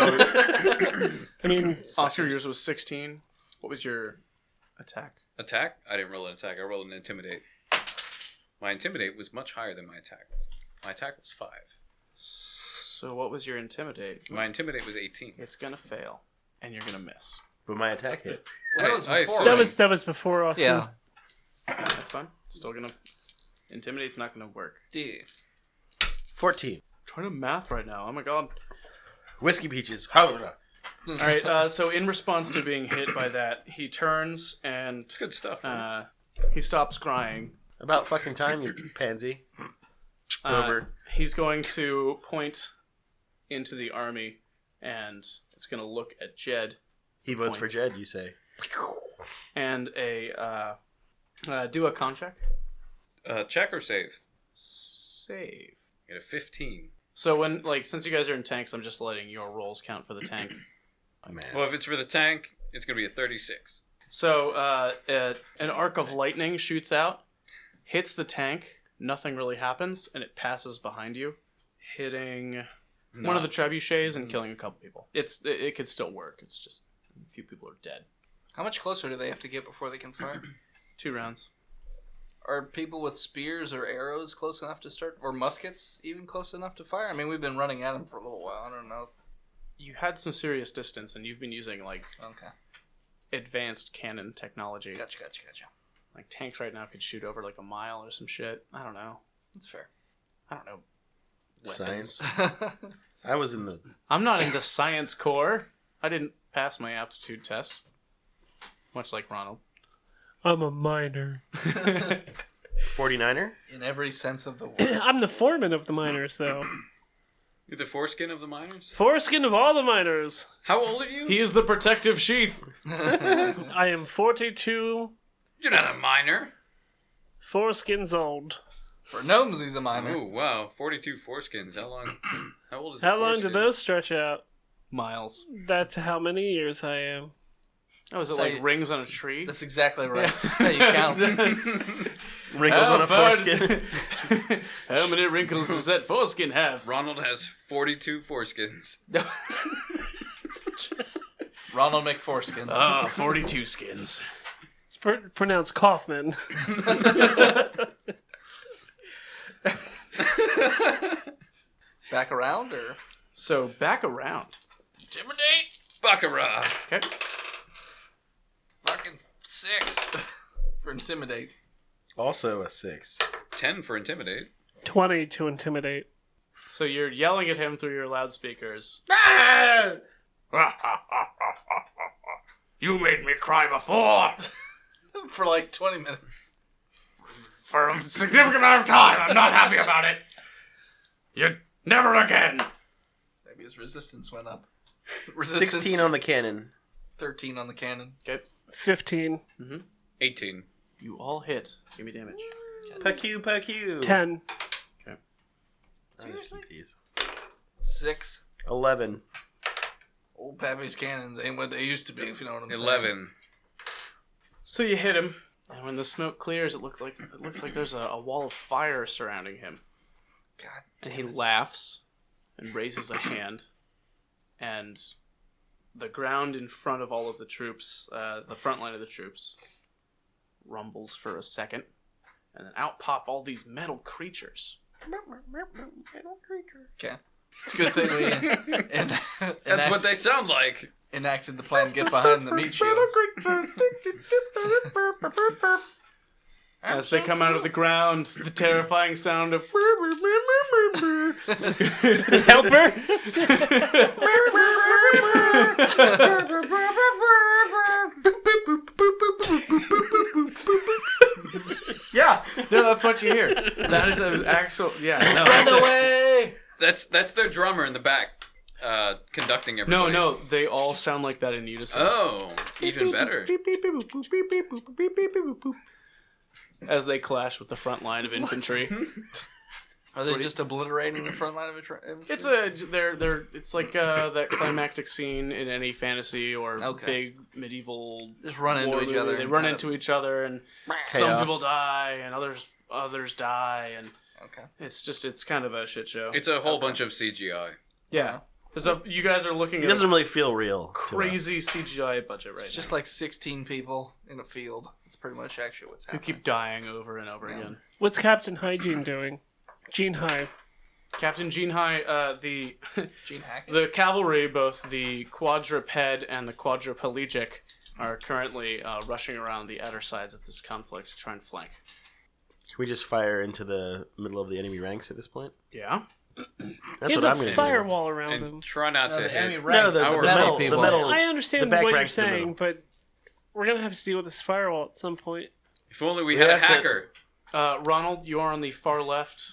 I mean, Oscar, yours was 16. What was your attack? Attack? I didn't roll an attack. I rolled an intimidate. My intimidate was much higher than my attack. My attack was 5. So what was your intimidate? My intimidate was 18. It's gonna fail, and you're gonna miss. But my attack hit. Well, that was before. that was before us. Yeah. That's fine. Still gonna... Intimidate's not gonna work. Yeah. 14. I'm trying to math right now. Oh my god. Whiskey peaches. Alright, so in response to being hit by that, he turns and It's good stuff. Man. he stops crying. About fucking time, you pansy. Over. He's going to point into the army, and it's going to look at Jed, He votes for Jed, you say. and do a con check. Check or save? Save. Get a 15. So when, since you guys are in tanks, I'm just letting your rolls count for the tank. Oh, man. Well, if it's for the tank, it's going to be a 36. So an arc of lightning shoots out, hits the tank, nothing really happens, and it passes behind you, hitting one of the trebuchets and killing a couple people. It could still work. It's just a few people are dead. How much closer do they have to get before they can fire? 2 rounds. Are people with spears or arrows close enough to start, or muskets even close enough to fire? I mean, we've been running at them for a little while. I don't know. You had some serious distance, and you've been using Okay. advanced cannon technology. Gotcha. Like tanks right now could shoot over a mile or some shit. I don't know. That's fair. I don't know. Weapons. Science. I was in the... I'm not in the science corps. I didn't pass my aptitude test. Much like Ronald. I'm a minor. 49er? In every sense of the word. I'm the foreman of the miners, though. You're the foreskin of the miners? Foreskin of all the miners. How old are you? He is the protective sheath. I am 42 You're not a miner. foreskins old. For gnomes, he's a miner. Oh, wow. 42 foreskins. How long? How old is a How long foreskin? do those stretch out? Miles. That's how many years I am. Oh, is it So like you- rings on a tree? That's exactly right. That's how you count. Wrinkles on a far- foreskin. How many wrinkles does that foreskin have? Ronald has 42 foreskins. Ronald McForeskin. 42 skins. It's pronounced Kaufman. Back around, or? So, back around. Intimidate! Baccarat. Okay. Fucking 6 for intimidate. Also a 6. 10 for intimidate. 20 to intimidate. So you're yelling at him through your loudspeakers. You made me cry before. For like 20 minutes. For a significant amount of time. I'm not happy about it. You never again. Maybe his resistance went up. 16 on the cannon. 13 on the cannon. 15. 18. You all hit. Give me damage. Pew. 10. Seriously? These. 6. 11. Old Pappy's cannons ain't what they used to be, if you know what I'm saying. 11. So you hit him, and when the smoke clears, it looks like there's a wall of fire surrounding him. God. And he laughs and raises a hand, and the ground in front of all of the troops, the front line of the troops, rumbles for a second, and then out pop all these metal creatures. Okay. It's a good thing we That's what they sound like. enacted the plan to get behind the meat shields. As they come out of the ground, the terrifying sound of Helper? yeah, no, that's what you hear. That is an actual Run that's it. away! That's their drummer in the back, conducting everybody. No, they all sound like that in unison. Oh, even better. As they clash with the front line of infantry. Are they just obliterating the front line of infantry? It's it's like that climactic scene in any fantasy or Okay. big medieval Just run into war each movie. other They and run kind into each other, and some Chaos. people die and others die, and Okay. it's kind of a shit show. It's a whole bunch of CGI. Yeah. So you guys are looking It at doesn't a really feel real. to us. crazy CGI budget right It's now. just like 16 people in a field. It's pretty much actually what's who happening. keep dying over and over again. What's Captain Hygiene doing? Gene High. Captain Gene High, the Gene Hackett. the cavalry, both the quadruped and the quadriplegic, are currently rushing around the outer sides of this conflict to try and flank. Can we just fire into the middle of the enemy ranks at this point? Yeah. That's He has what I'm a going to do. firewall around And him. try not to the enemy hit. ranks. the Our metal, people. the metal. I understand the back what you're ranks in the saying, middle. but we're going to have to deal with this firewall at some point. If only we had a have to- hacker. Ronald, you are on the far left.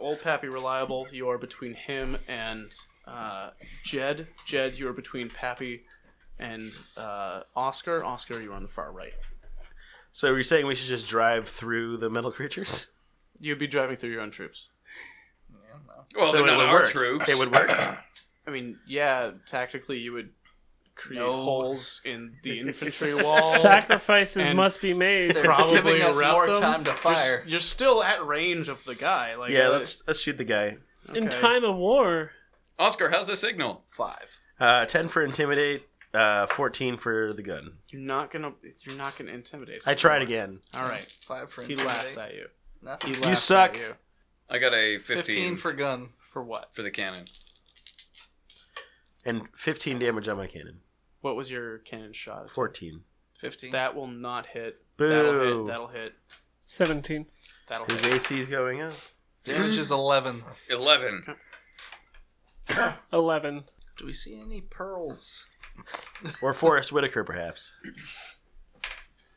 Old Pappy Reliable, you are between him and Jed. Jed, you are between Pappy and Oscar. Oscar, you are on the far right. So you're saying we should just drive through the metal creatures? You'd be driving through your own troops. Well, So they're it not would our work. troops. It would work. I mean, yeah, tactically you would create No. holes in the infantry wall. Sacrifices and must be made. They're Probably giving us route more them. time to You're s- fire. You're still at range of the guy. Like, Yeah, let's shoot the guy. In okay. time of war. Oscar, how's the signal? 5. 10 for intimidate, 14 for the gun. You're not gonna intimidate. I tried again. All right. 5 for He intimidate. laughs at you. No. He laughs suck. At you. I got a 15 for gun. For what? for the cannon. And 15 damage on my cannon. What was your cannon shot? 14. 15. That will not hit. Boo. That'll hit. 17. That'll His hit. AC is going up. Damage is 11. 11. 11. Do we see any pearls? Or Forrest Whitaker, perhaps.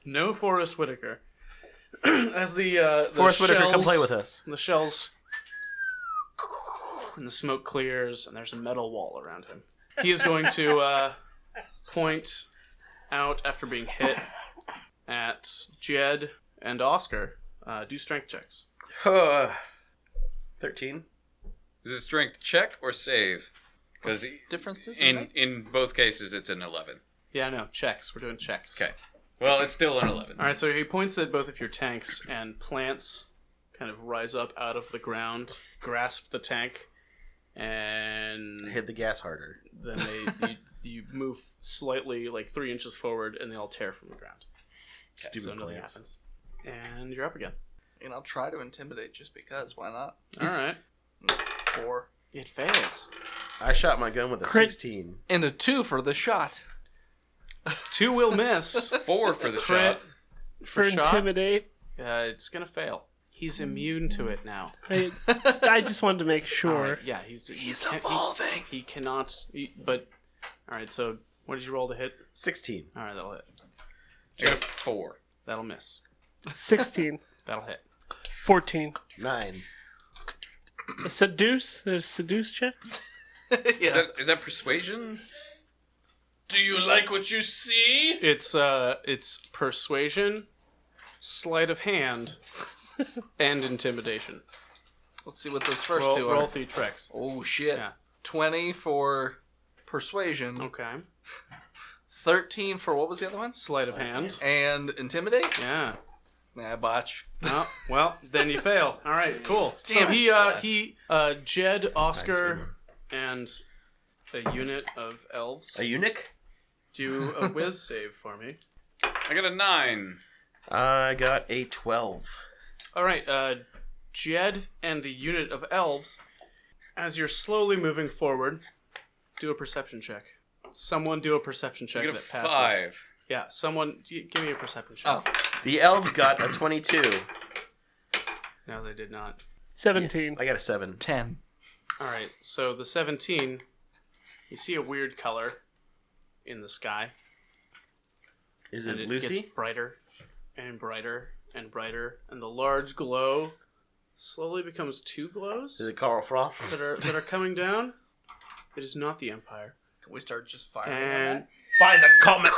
No Forrest Whitaker. As the Forrest Whitaker, come shells- play with us. The shells and the smoke clears, and there's a metal wall around him. He is going to point out after being hit at Jed and Oscar. Do strength checks. 13. Is it strength check or save? Because Difference does it make? in both cases, it's an 11. Yeah, no, checks. We're doing checks. Okay. Well, it's still an 11. All right, so he points at both of your tanks, and plants kind of rise up out of the ground, grasp the tank, and Hit the gas harder. then you move slightly, like 3 inches forward, and they all tear from the ground. Stupid so nothing plants. happens. And you're up again. And I'll try to intimidate just because. Why not? All right. 4. It fails. I shot my gun with a Crit. 16. And a 2 for the shot. 2 will miss. 4 for the Crit shot. For shot? intimidate. It's gonna fail. He's immune to it now. I just wanted to make sure. Alright, yeah, he's evolving. He cannot. But all right. So what did you roll to hit? 16. All right, that'll hit. I got a 4. That'll miss. 16. That'll hit. 14. 9. A seduce? There's seduce check? Is that persuasion? Do you like what you see? It's persuasion, sleight of hand, and intimidation. Let's see what those first two Roll are. 3 tricks. Oh, shit. Yeah. 20 for persuasion. Okay. 13 for what was the other one? Sleight of hand. And intimidate? Yeah. Nah, botch. No, well, then you fail. All right, cool. Damn So it. Jed, Oscar, and a unit of elves A eunuch? do a whiz save for me. I got a 9. I got a 12. All right, Jed and the unit of elves, as you're slowly moving forward, do a perception check. Someone do a perception I check got a that passes. 5. Yeah, someone give me a perception check. Oh. The elves got a 22. No, they did not. 17. I got a 7. 10. All right, so the 17, you see a weird color in the sky. Is And it it Lucy? gets brighter and brighter and brighter, and the large glow slowly becomes 2 glows Is it Carl Frost? that are coming down. It is not the Empire. Can we start just firing And on By the comet!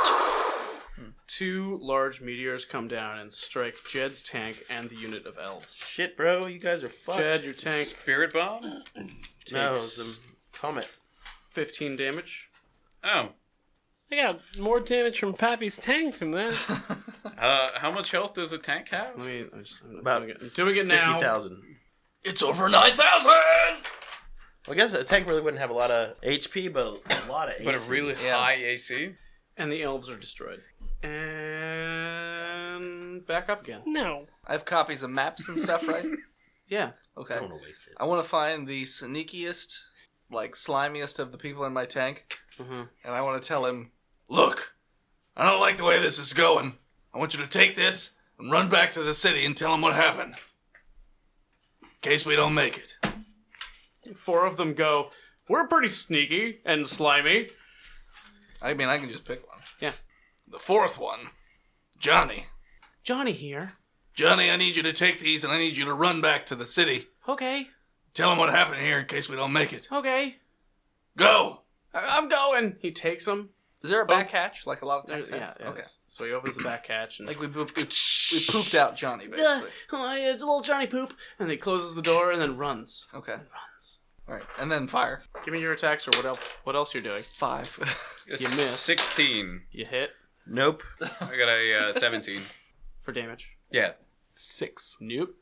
2 large meteors come down and strike Jed's tank and the unit of elves. Shit, bro, you guys are fucked. Jed, your tank Spirit bomb? No, takes the comet. 15 damage. Oh. I got more damage from Pappy's tank than that. How much health does a tank have? I'm About doing it now. 50,000. It's over 9,000! Well, I guess a tank really wouldn't have a lot of HP, but a lot of AC. But a really high AC? And the elves are destroyed. And back up again. No. I have copies of maps and stuff, right? Yeah. Okay. I don't want to waste it. I want to find the sneakiest, like slimiest of the people in my tank, Mm-hmm. and I want to tell him, Look, I don't like the way this is going. I want you to take this and run back to the city and tell them what happened. In case we don't make it. 4 of them go, we're pretty sneaky and slimy. I mean, I can just pick one. Yeah. The 4th one, Johnny. Johnny here. Johnny, I need you to take these and I need you to run back to the city. Okay. Tell them what happened here in case we don't make it. Okay. Go! I'm going. He takes them. Is there a back hatch, like a lot of tanks Yeah. have? Okay. So he opens the back hatch and Like we pooped out Johnny, basically. it's a little Johnny poop. And he closes the door and then runs. Okay. Runs. All right, and then fire. Give me your attacks or what else you're doing. 5. You miss. 16. You hit Nope. I got a 17. for damage. Yeah. 6. Nope.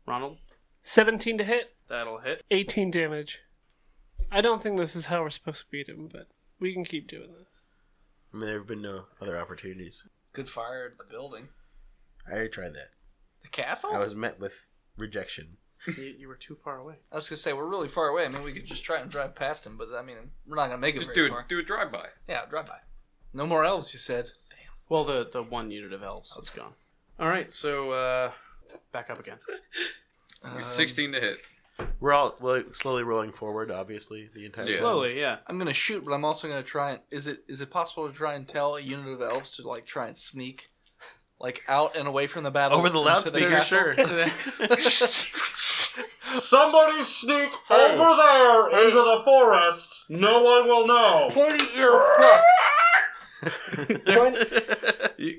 Ronald, 17 to hit, that'll hit. 18 damage. I don't think this is how we're supposed to beat him, but we can keep doing this. I mean, there have been no other opportunities. Good fire at the building. I already tried that. The castle? I was met with rejection. You were too far away. I was gonna say we're really far away. I mean, we could just try and drive past him, but I mean, we're not gonna make it Just very far. do a drive-by. Yeah, drive by. No more elves, you said. Damn. Well, the 1 unit of elves is gone. All right, so back up again. 16 to hit. We're all slowly rolling forward, obviously, the entire Yeah. Slowly, yeah. I'm gonna shoot, but I'm also gonna try and. Is it possible to try and tell a unit of elves to like try and sneak Like out and away from the battle. Over the into loudspeaker, castle? sure. Somebody sneak over there into the forest. No one will know. Pointy ear fox.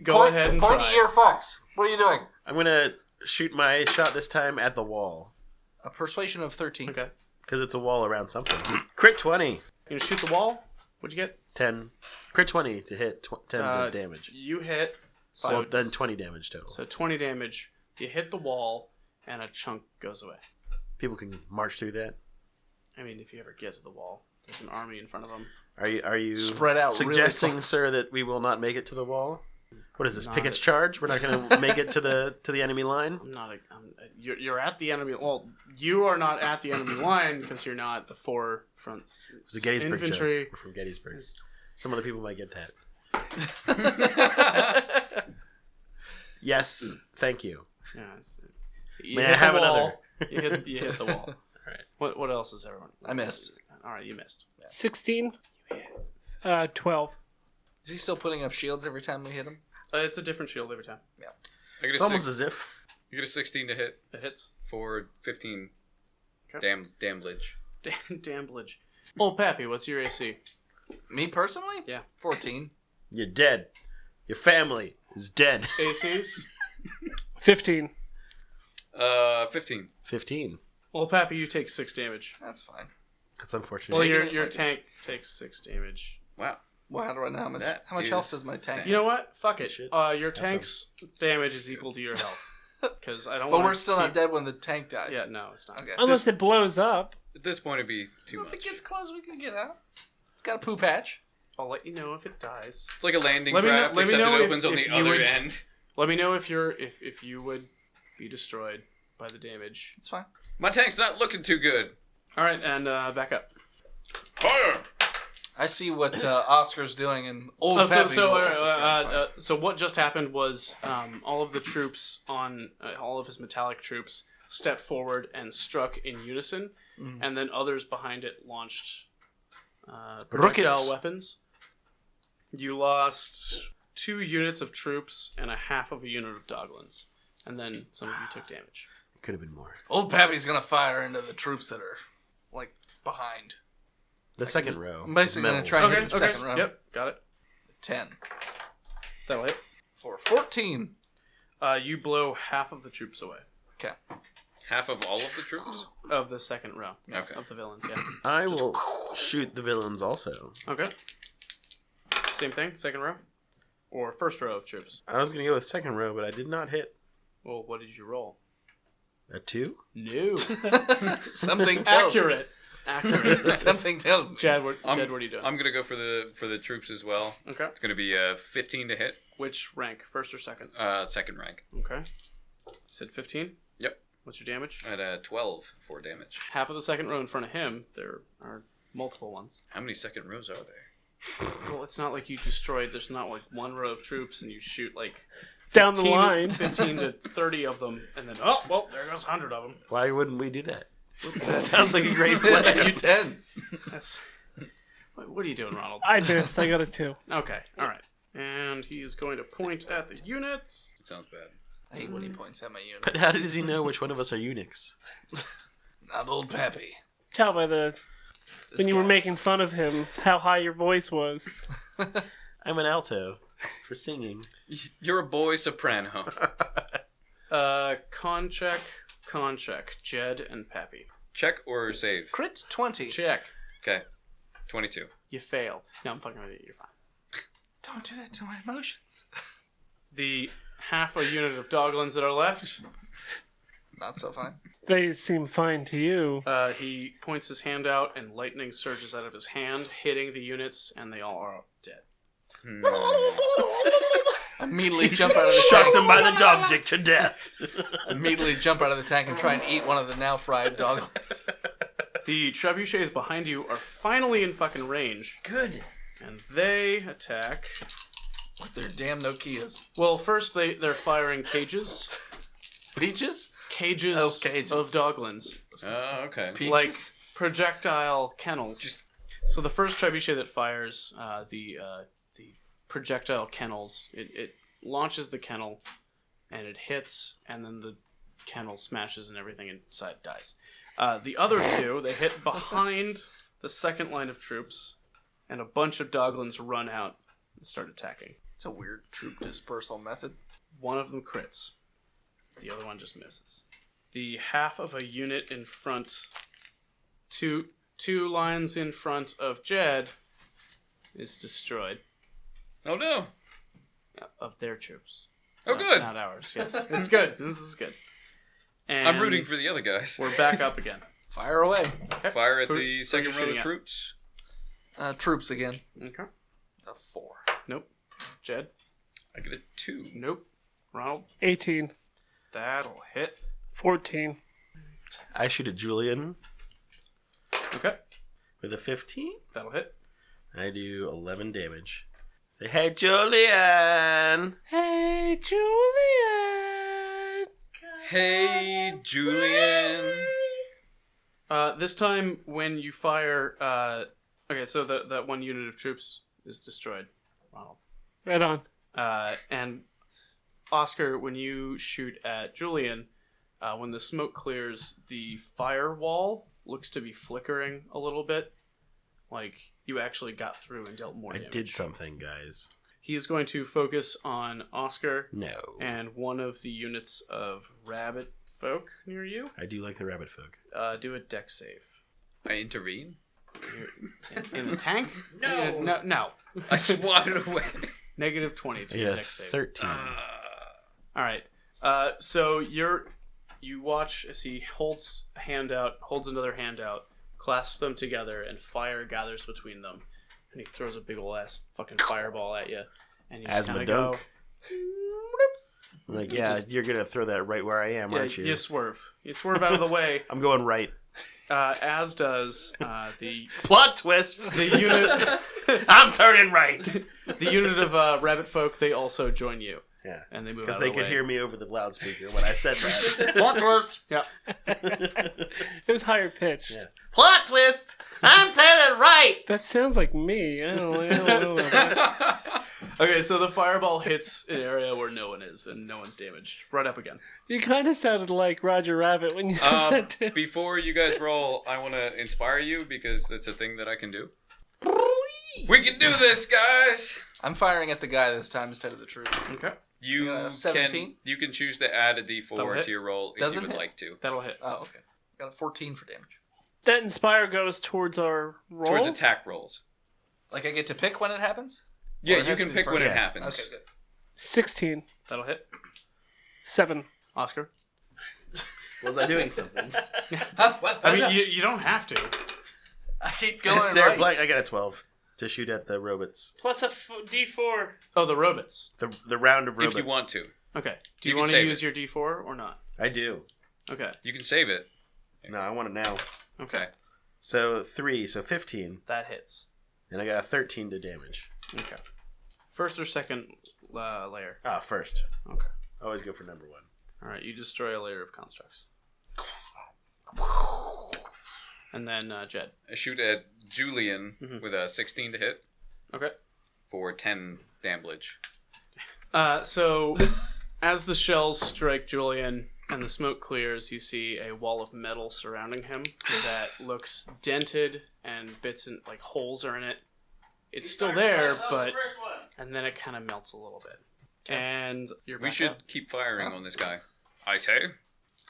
Go ahead and Pointy try. ear fox. What are you doing? I'm gonna shoot my shot this time at the wall. A persuasion of 13. Okay. Because it's a wall around something. Crit 20. You gonna shoot the wall? What'd you get? 10. Crit 20 to hit 10 to damage. You hit. So then 20 damage total. So 20 damage. You hit the wall, and a chunk goes away. People can march through that. I mean, if you ever get to the wall, there's an army in front of them. Are you Spread out suggesting, really sir, that we will not make it to the wall? What is this? Not Pickett's it. charge? We're not going to make it to the enemy line? I'm not. You're at the enemy. Well, you are not at the enemy line because you're not the forefront. It's a Gettysburg infantry. joke. We're from Gettysburg. Some other people might get that. Yes, thank you. Yeah, May I have another? You hit the wall. All right. What else is everyone? I missed. All right, you missed. 16. 12. Is he still putting up shields every time we hit him? It's a different shield every time. I get It's a almost as if. You get a 16 to hit It hits. for 15 Okay. damage. Damblage. Old Pappy, what's your AC? Me personally? Yeah. 14. You're dead. Your family is dead. ACs? 15. 15. 15. Old Pappy, you take 6 damage. That's fine. That's unfortunate. Well, Taking it your like tank takes 6 damage. Wow. Well, how do I know how much? That How much is health does my tank? You know what? Fuck it. Shit. Your tank's damage is equal to your health. Because I don't. But wanna we're still not keep- dead when the tank dies. Yeah, no, it's not. Okay. Unless it blows up. At this point, it'd be too If it much. gets close, we can get out. It's got a poo patch. I'll let you know if it dies. It's like a landing Let me know- craft, let me except know it if- opens on if the you other would- end. Let me know if you would be destroyed by the damage. It's fine. My tank's not looking too good. All right, and back up. Fire! I see what Oscar's doing, and old Oh, Pappy will also try and find it. so what just happened was all of the troops on all of his metallic troops stepped forward and struck in unison, and then others behind it launched projectile Rockets. weapons. You lost 2 units of troops and a half of a unit of doglins, and then some of you took damage. Could have been more. Old Pappy's gonna fire into the troops that are like behind. The second row. I'm basically gonna Metal. try and hit the second row. Yep, got it. 10 That'll hit. for 14. You blow half of the troops away Okay. Half of all of the troops? of the second row Okay. of the villains. Yeah. I will shoot the villains also. Okay. Same thing, second row? Or first row of troops? I was going to go with second row, but I did not hit. Well, what did you roll? A 2? No. Something tells me. Accurate. Something tells me. Chad, what I'm- are you doing? I'm gonna go for the troops as well. Okay. It's gonna be 15 to hit. Which rank? First or second? Second rank. Okay. You said 15? Yep. What's your damage? At 12 for damage. Half of the second row in front of him. There are multiple ones. How many second rows are there? Well, it's not like you destroyed. There's not like one row of troops and you shoot like Down the 15 line. 15 to 30 of them, and then oh well, there goes 100 of them. Why wouldn't we do that? That sounds like a great plan. That makes sense. That's. What are you doing, Ronald? I missed. I got a 2. Okay, all right. And he's going to point at the units. It sounds bad. I hate when he points at my unit. But how does he know which one of us are eunuchs? Not old Pappy. Tell by the when you were making fun of him how high your voice was. I'm an alto for singing. You're a boy soprano. Con check, Jed and Pappy. Check or save? Crit 20. Check. Okay. 22. You fail. No, I'm fucking with you. You're fine. Don't do that to my emotions. The half a unit of doglins that are left, Not so fine. They seem fine to you. he points his hand out and lightning surges out of his hand, hitting the units, and they all are dead. Immediately jump out of the Shocked tank. him by the dog dick to death. Immediately jump out of the tank and try and eat one of the now fried doglets. The trebuchets behind you are finally in fucking range. Good. And they attack. With their damn Nokias. Well, first they're firing cages. Peaches? Cages, Oh, cages. of doglins. Oh, okay. Peaches? Like projectile kennels. So the first trebuchet that fires the projectile kennels, it launches the kennel, and it hits, and then the kennel smashes and everything inside dies. The other two, they hit behind the second line of troops, and a bunch of doglins run out and start attacking. It's a weird troop dispersal method. One of them crits. The other one just misses. The half of a unit in front, two lines in front of Jed, is destroyed. Oh no. Of their troops. Oh, good. Not ours, yes. It's good. This is good. And I'm rooting for the other guys. We're back up again. Fire away. Okay. Fire at Who the you second row of shooting at? troops. Troops again. Okay. A 4. Nope. Jed? I get a 2. Nope. Ronald? 18. That'll hit. 14. I shoot at Julian Okay. with a 15. That'll hit. I do 11 damage. Say, hey, Julian! Hey, Julian! Hey, Julian. This time, when you fire... okay, so that one unit of troops is destroyed. Ronald. Right on. And Oscar, when you shoot at Julian, when the smoke clears, the firewall looks to be flickering a little bit. Like you actually got through and dealt more I damage. did something, guys. He is going to focus on Oscar No. and one of the units of rabbit folk near you. I do like the rabbit folk. Do a dex save. I intervene. In the tank? No. No. I swatted away. Negative 20 to I your got a dex save. 13. All right. So you watch as he holds another hand out, clasps them together, and fire gathers between them. And he throws a big ol' ass fucking fireball at you. And you just kind of go. I'm like, yeah, you're going to throw that right where I am, aren't you? You swerve. You swerve out of the way. I'm going right. As does the Plot twist! the unit. I'm turning right! The unit of rabbit folk. They also join you. Yeah. And they move Because out they of the could way. hear me over the loudspeaker when I said that. Plot twist! Yeah. It was higher pitched. Yeah. Plot twist! I'm turning right! That sounds like me. I don't know about that. Okay, so the fireball hits an area where no one is, and no one's damaged. Right up again. You kind of sounded like Roger Rabbit when you said that too. Before you guys roll, I want to inspire you because that's a thing that I can do. We can do this, guys! I'm firing at the guy this time instead of the troop. Okay. You 17? you can choose to add a That'll D4 hit. to your roll if Doesn't you would hit. like to. That'll hit. Oh, okay. Got a 14 for damage. That inspire goes towards our roll. Towards attack rolls. Like I get to pick when it happens? Yeah, Or it you has to can be pick when first? it happens. Okay, good. 16. That'll hit. 7. Oscar. Was I doing something? Huh? What? I mean, you don't have to. I keep I going stared right. blank. I got a 12 to shoot at the robots. Plus a D4. Oh, the robots. The round of robots. If you want to. Okay. Do You you can want to save use it. your D4 or not? I do. Okay. You can save it. No, I want it now. Okay. So 3, so 15. That hits. And I got a 13 to damage. Okay. First or second layer? Ah, first. Okay. Always go for number 1. All right. You destroy a layer of constructs. And then Jed. I shoot at Julian Mhm. with a 16 to hit Okay. for 10 damage. So, as the shells strike Julian and the smoke clears, you see a wall of metal surrounding him that looks dented and bits and like holes are in it. It's still there, but and then it kind of melts a little bit. And you're We back should up. keep firing on this guy. I say.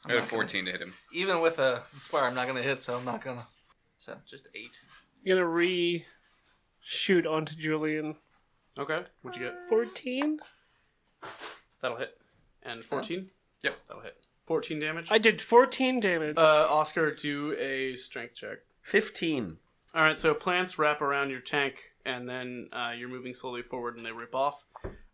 I got a 14 to hit him. Even with a inspire, I'm not going to hit, so I'm not going to. So, just 8. You're going to re-shoot onto Julian. Okay. What'd you get? 14? That'll hit. And 14? Yep. That'll hit. 14 damage. I did 14 damage. Oscar, do a strength check. 15. All right, so plants wrap around your tank, and then you're moving slowly forward, and they rip off.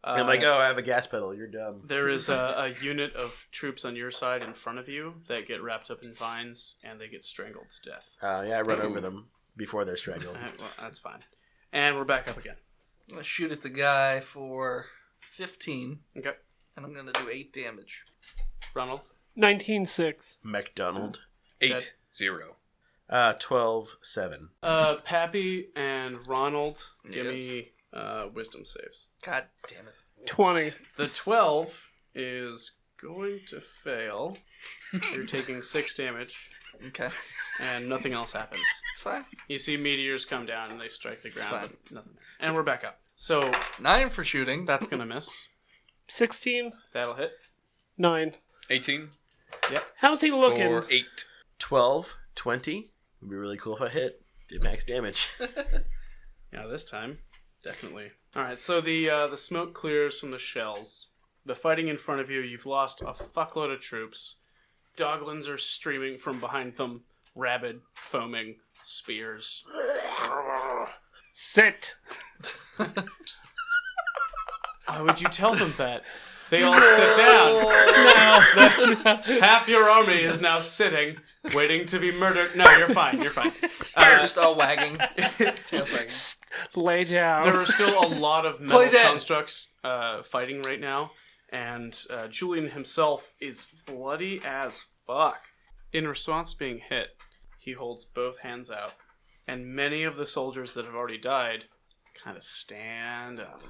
I'm like, oh, I have a gas pedal. You're dumb. There is a unit of troops on your side in front of you that get wrapped up in vines, and they get strangled to death. Yeah, I run over them before they're strangled. Well, that's fine. And we're back up again. I'm going to shoot at the guy for 15, Okay. and I'm going to do 8 damage. Ronald? 19-6. McDonald. 8-0. 12-7. Pappy and Ronald, give Yes. me wisdom saves. God damn it. 20. The 12 is going to fail. You're taking 6 damage, Okay. and nothing else happens. It's fine. You see meteors come down and they strike the ground, fine. but nothing. And we're back up. So 9 for shooting. that's gonna miss. 16. That'll hit. 9. 18 How's he looking? for 8. 12, 20. Would be really cool if I hit. Did max damage. Yeah, this time, definitely. All right, so the smoke clears from the shells. The fighting in front of you, you've lost a fuckload of troops. Doglins are streaming from behind them, rabid, foaming spears. Sit. Why would you tell them that? They all sit down. No. Half your army is now sitting, waiting to be murdered. No, you're fine. You're fine. Just all wagging. Tails wagging. Lay down. There are still a lot of metal Play dead. constructs fighting right now, and Julian himself is bloody as fuck. In response to being hit, he holds both hands out, and many of the soldiers that have already died kind of stand up.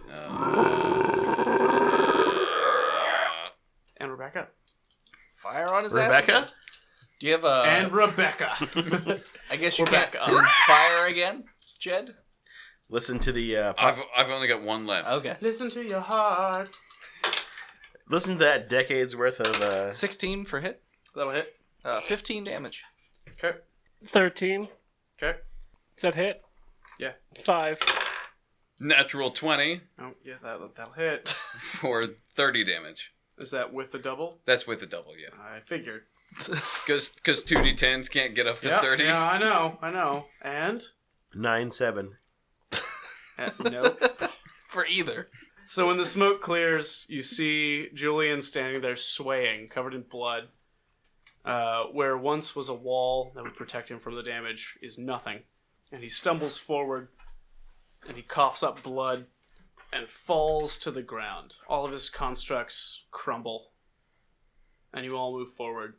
And Rebecca. Fire on his Rebecca? ass. Do you have a... And Rebecca. I guess you We're can't back up. inspire again, Jed? Listen to the I've only got one left. Okay. Listen to your heart. listen to that decade's worth of 16 for hit. That'll hit. 15 damage. Okay. 13. Okay. Is that hit? Yeah. 5. Natural 20 Oh, yeah, that'll hit. for 30 damage. Is that with the double? That's with the double, yeah. I figured. Because 2d10s can't get up to 30. Yeah, I know. And? 9-7. Nope. For either. So when the smoke clears, you see Julian standing there swaying, covered in blood. Where once was a wall that would protect him from the damage is nothing. And he stumbles forward, and he coughs up blood, and falls to the ground. All of his constructs crumble, and you all move forward.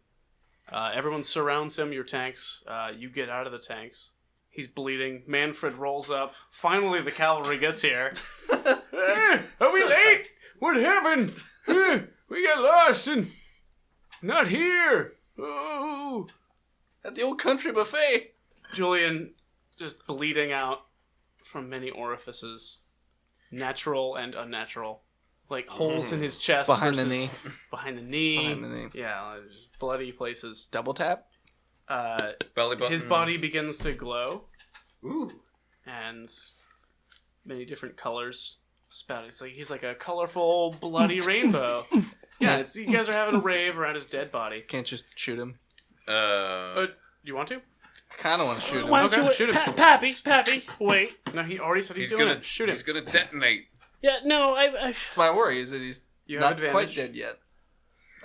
Everyone surrounds him, your tanks. You get out of the tanks. He's bleeding. Manfred rolls up. Finally, the cavalry gets here. Are we late? What happened? We got lost and not here. Oh. At the old country buffet. Julian just bleeding out from many orifices, natural and unnatural, like holes in his chest. Behind the versus- knee. Behind the knee. Behind the knee. Yeah, just bloody places. Double tap. Belly button. His body begins to glow. Ooh. And many different colors spout. It's like he's like a colorful, bloody rainbow. Yeah, you guys are having a rave around his dead body. Can't just shoot him. Do you want to? I kind of want to shoot him. Why don't Okay, you shoot him. Pappy, wait. No, he already said he's doing gonna it. Shoot him. He's gonna detonate. Yeah, no, I It's my worry is that he's You have not quite advantage. dead yet.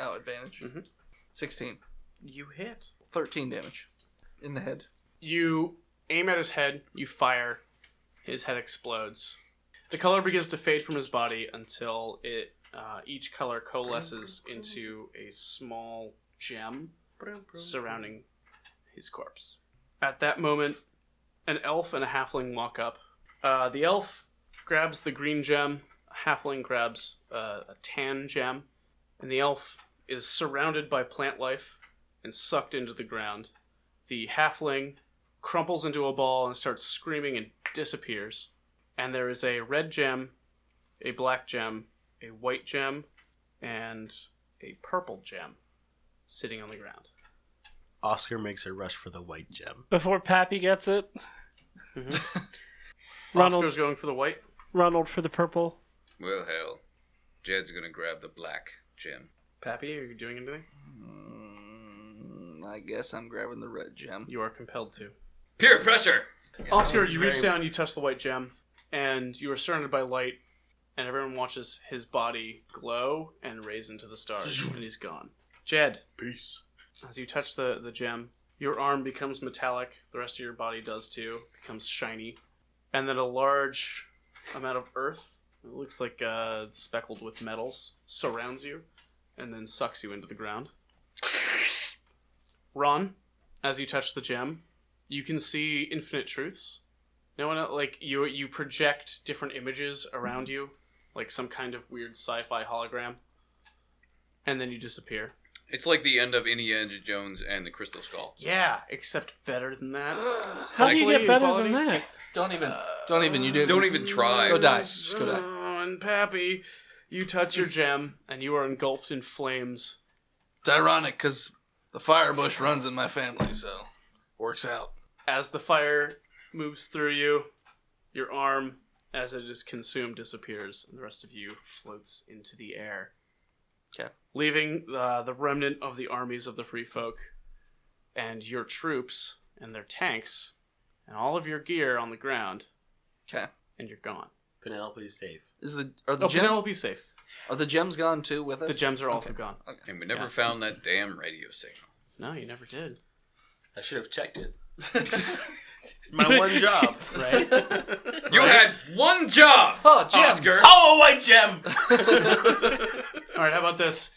Oh, advantage. Mhm. 16. You hit. 13 damage. In the head. You aim at his head, you fire, his head explodes. The color begins to fade from his body until each color coalesces into a small gem surrounding his corpse. At that moment, an elf and a halfling walk up. The elf grabs the green gem, a halfling grabs a tan gem, and the elf is surrounded by plant life and sucked into the ground. The halfling crumples into a ball and starts screaming and disappears. And there is a red gem, a black gem, a white gem, and a purple gem sitting on the ground. Oscar makes a rush for the white gem. Before Pappy gets it. Ronald, Oscar's going for the white. Ronald for the purple. Well, hell. Jed's gonna grab the black gem. Pappy, are you doing anything? I guess I'm grabbing the red gem. You are compelled to. Peer pressure! Oscar, this is you reach very- down, you touch the white gem, and you are surrounded by light, and everyone watches his body glow and raise into the stars, and he's gone. Jed, Peace. as you touch the gem, your arm becomes metallic, the rest of your body does too, becomes shiny, and then a large amount of earth, it looks like speckled with metals, surrounds you, and then sucks you into the ground. Ron, as you touch the gem, you can see infinite truths. No one like you project different images around you, like some kind of weird sci-fi hologram, and then you disappear. It's like the end of Indiana Jones and the Crystal Skull. Yeah, except better than that. How do you get better Quality? than that? Don't even. You do. Don't even try. Go die. Just go die. Oh, and Pappy, you touch your gem, and you are engulfed in flames. It's ironic because the fire bush runs in my family, so works out. As the fire moves through you, your arm, as it is consumed, disappears, and the rest of you floats into the air. Okay. Leaving the remnant of the armies of the free folk and your troops and their tanks and all of your gear on the ground. Okay. And you're gone. Penelope's safe. Are the gems? Penelope's safe. Are the gems gone too with us? The gems are also gone. Okay. And we never found that damn radio signal. No, you never did. I should have checked it. My one job, right? You had one job! Oh, gems! Oscar. Oh, a white gem! All right, how about this?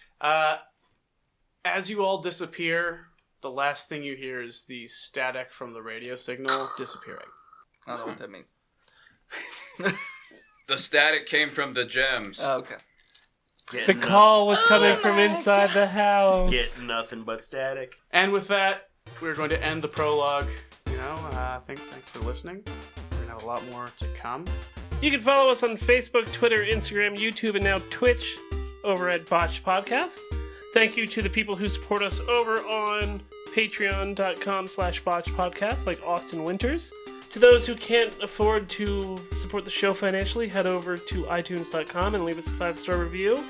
As you all disappear, the last thing you hear is the static from the radio signal disappearing. I don't know what that means. The static came from the gems. Oh, okay. The call was coming from inside the house. Get nothing but static. And with that, we're going to end the prologue. Thanks for listening. We're going to have a lot more to come. You can follow us on Facebook, Twitter, Instagram, YouTube, and now Twitch over at Botched Podcast. Thank you to the people who support us over on patreon.com/Botched Podcast, like Austin Winters. To those who can't afford to support the show financially, head over to iTunes.com and leave us a 5-star review.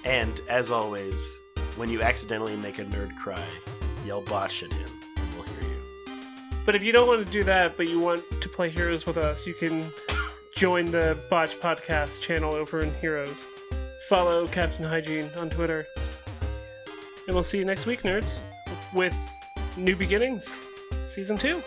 And, as always, when you accidentally make a nerd cry, yell Botched at him, and we'll hear you. But if you don't want to do that, but you want to play Heroes with us, you can join the Botched Podcast channel over in Heroes. Follow Captain Hygiene on Twitter. And we'll see you next week, nerds, with New Beginnings, Season 2.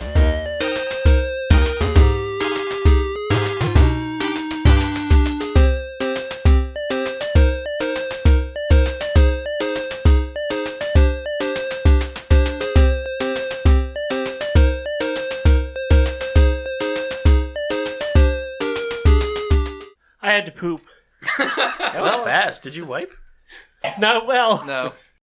I had to poop. That was fast. Did you wipe? Not well. No.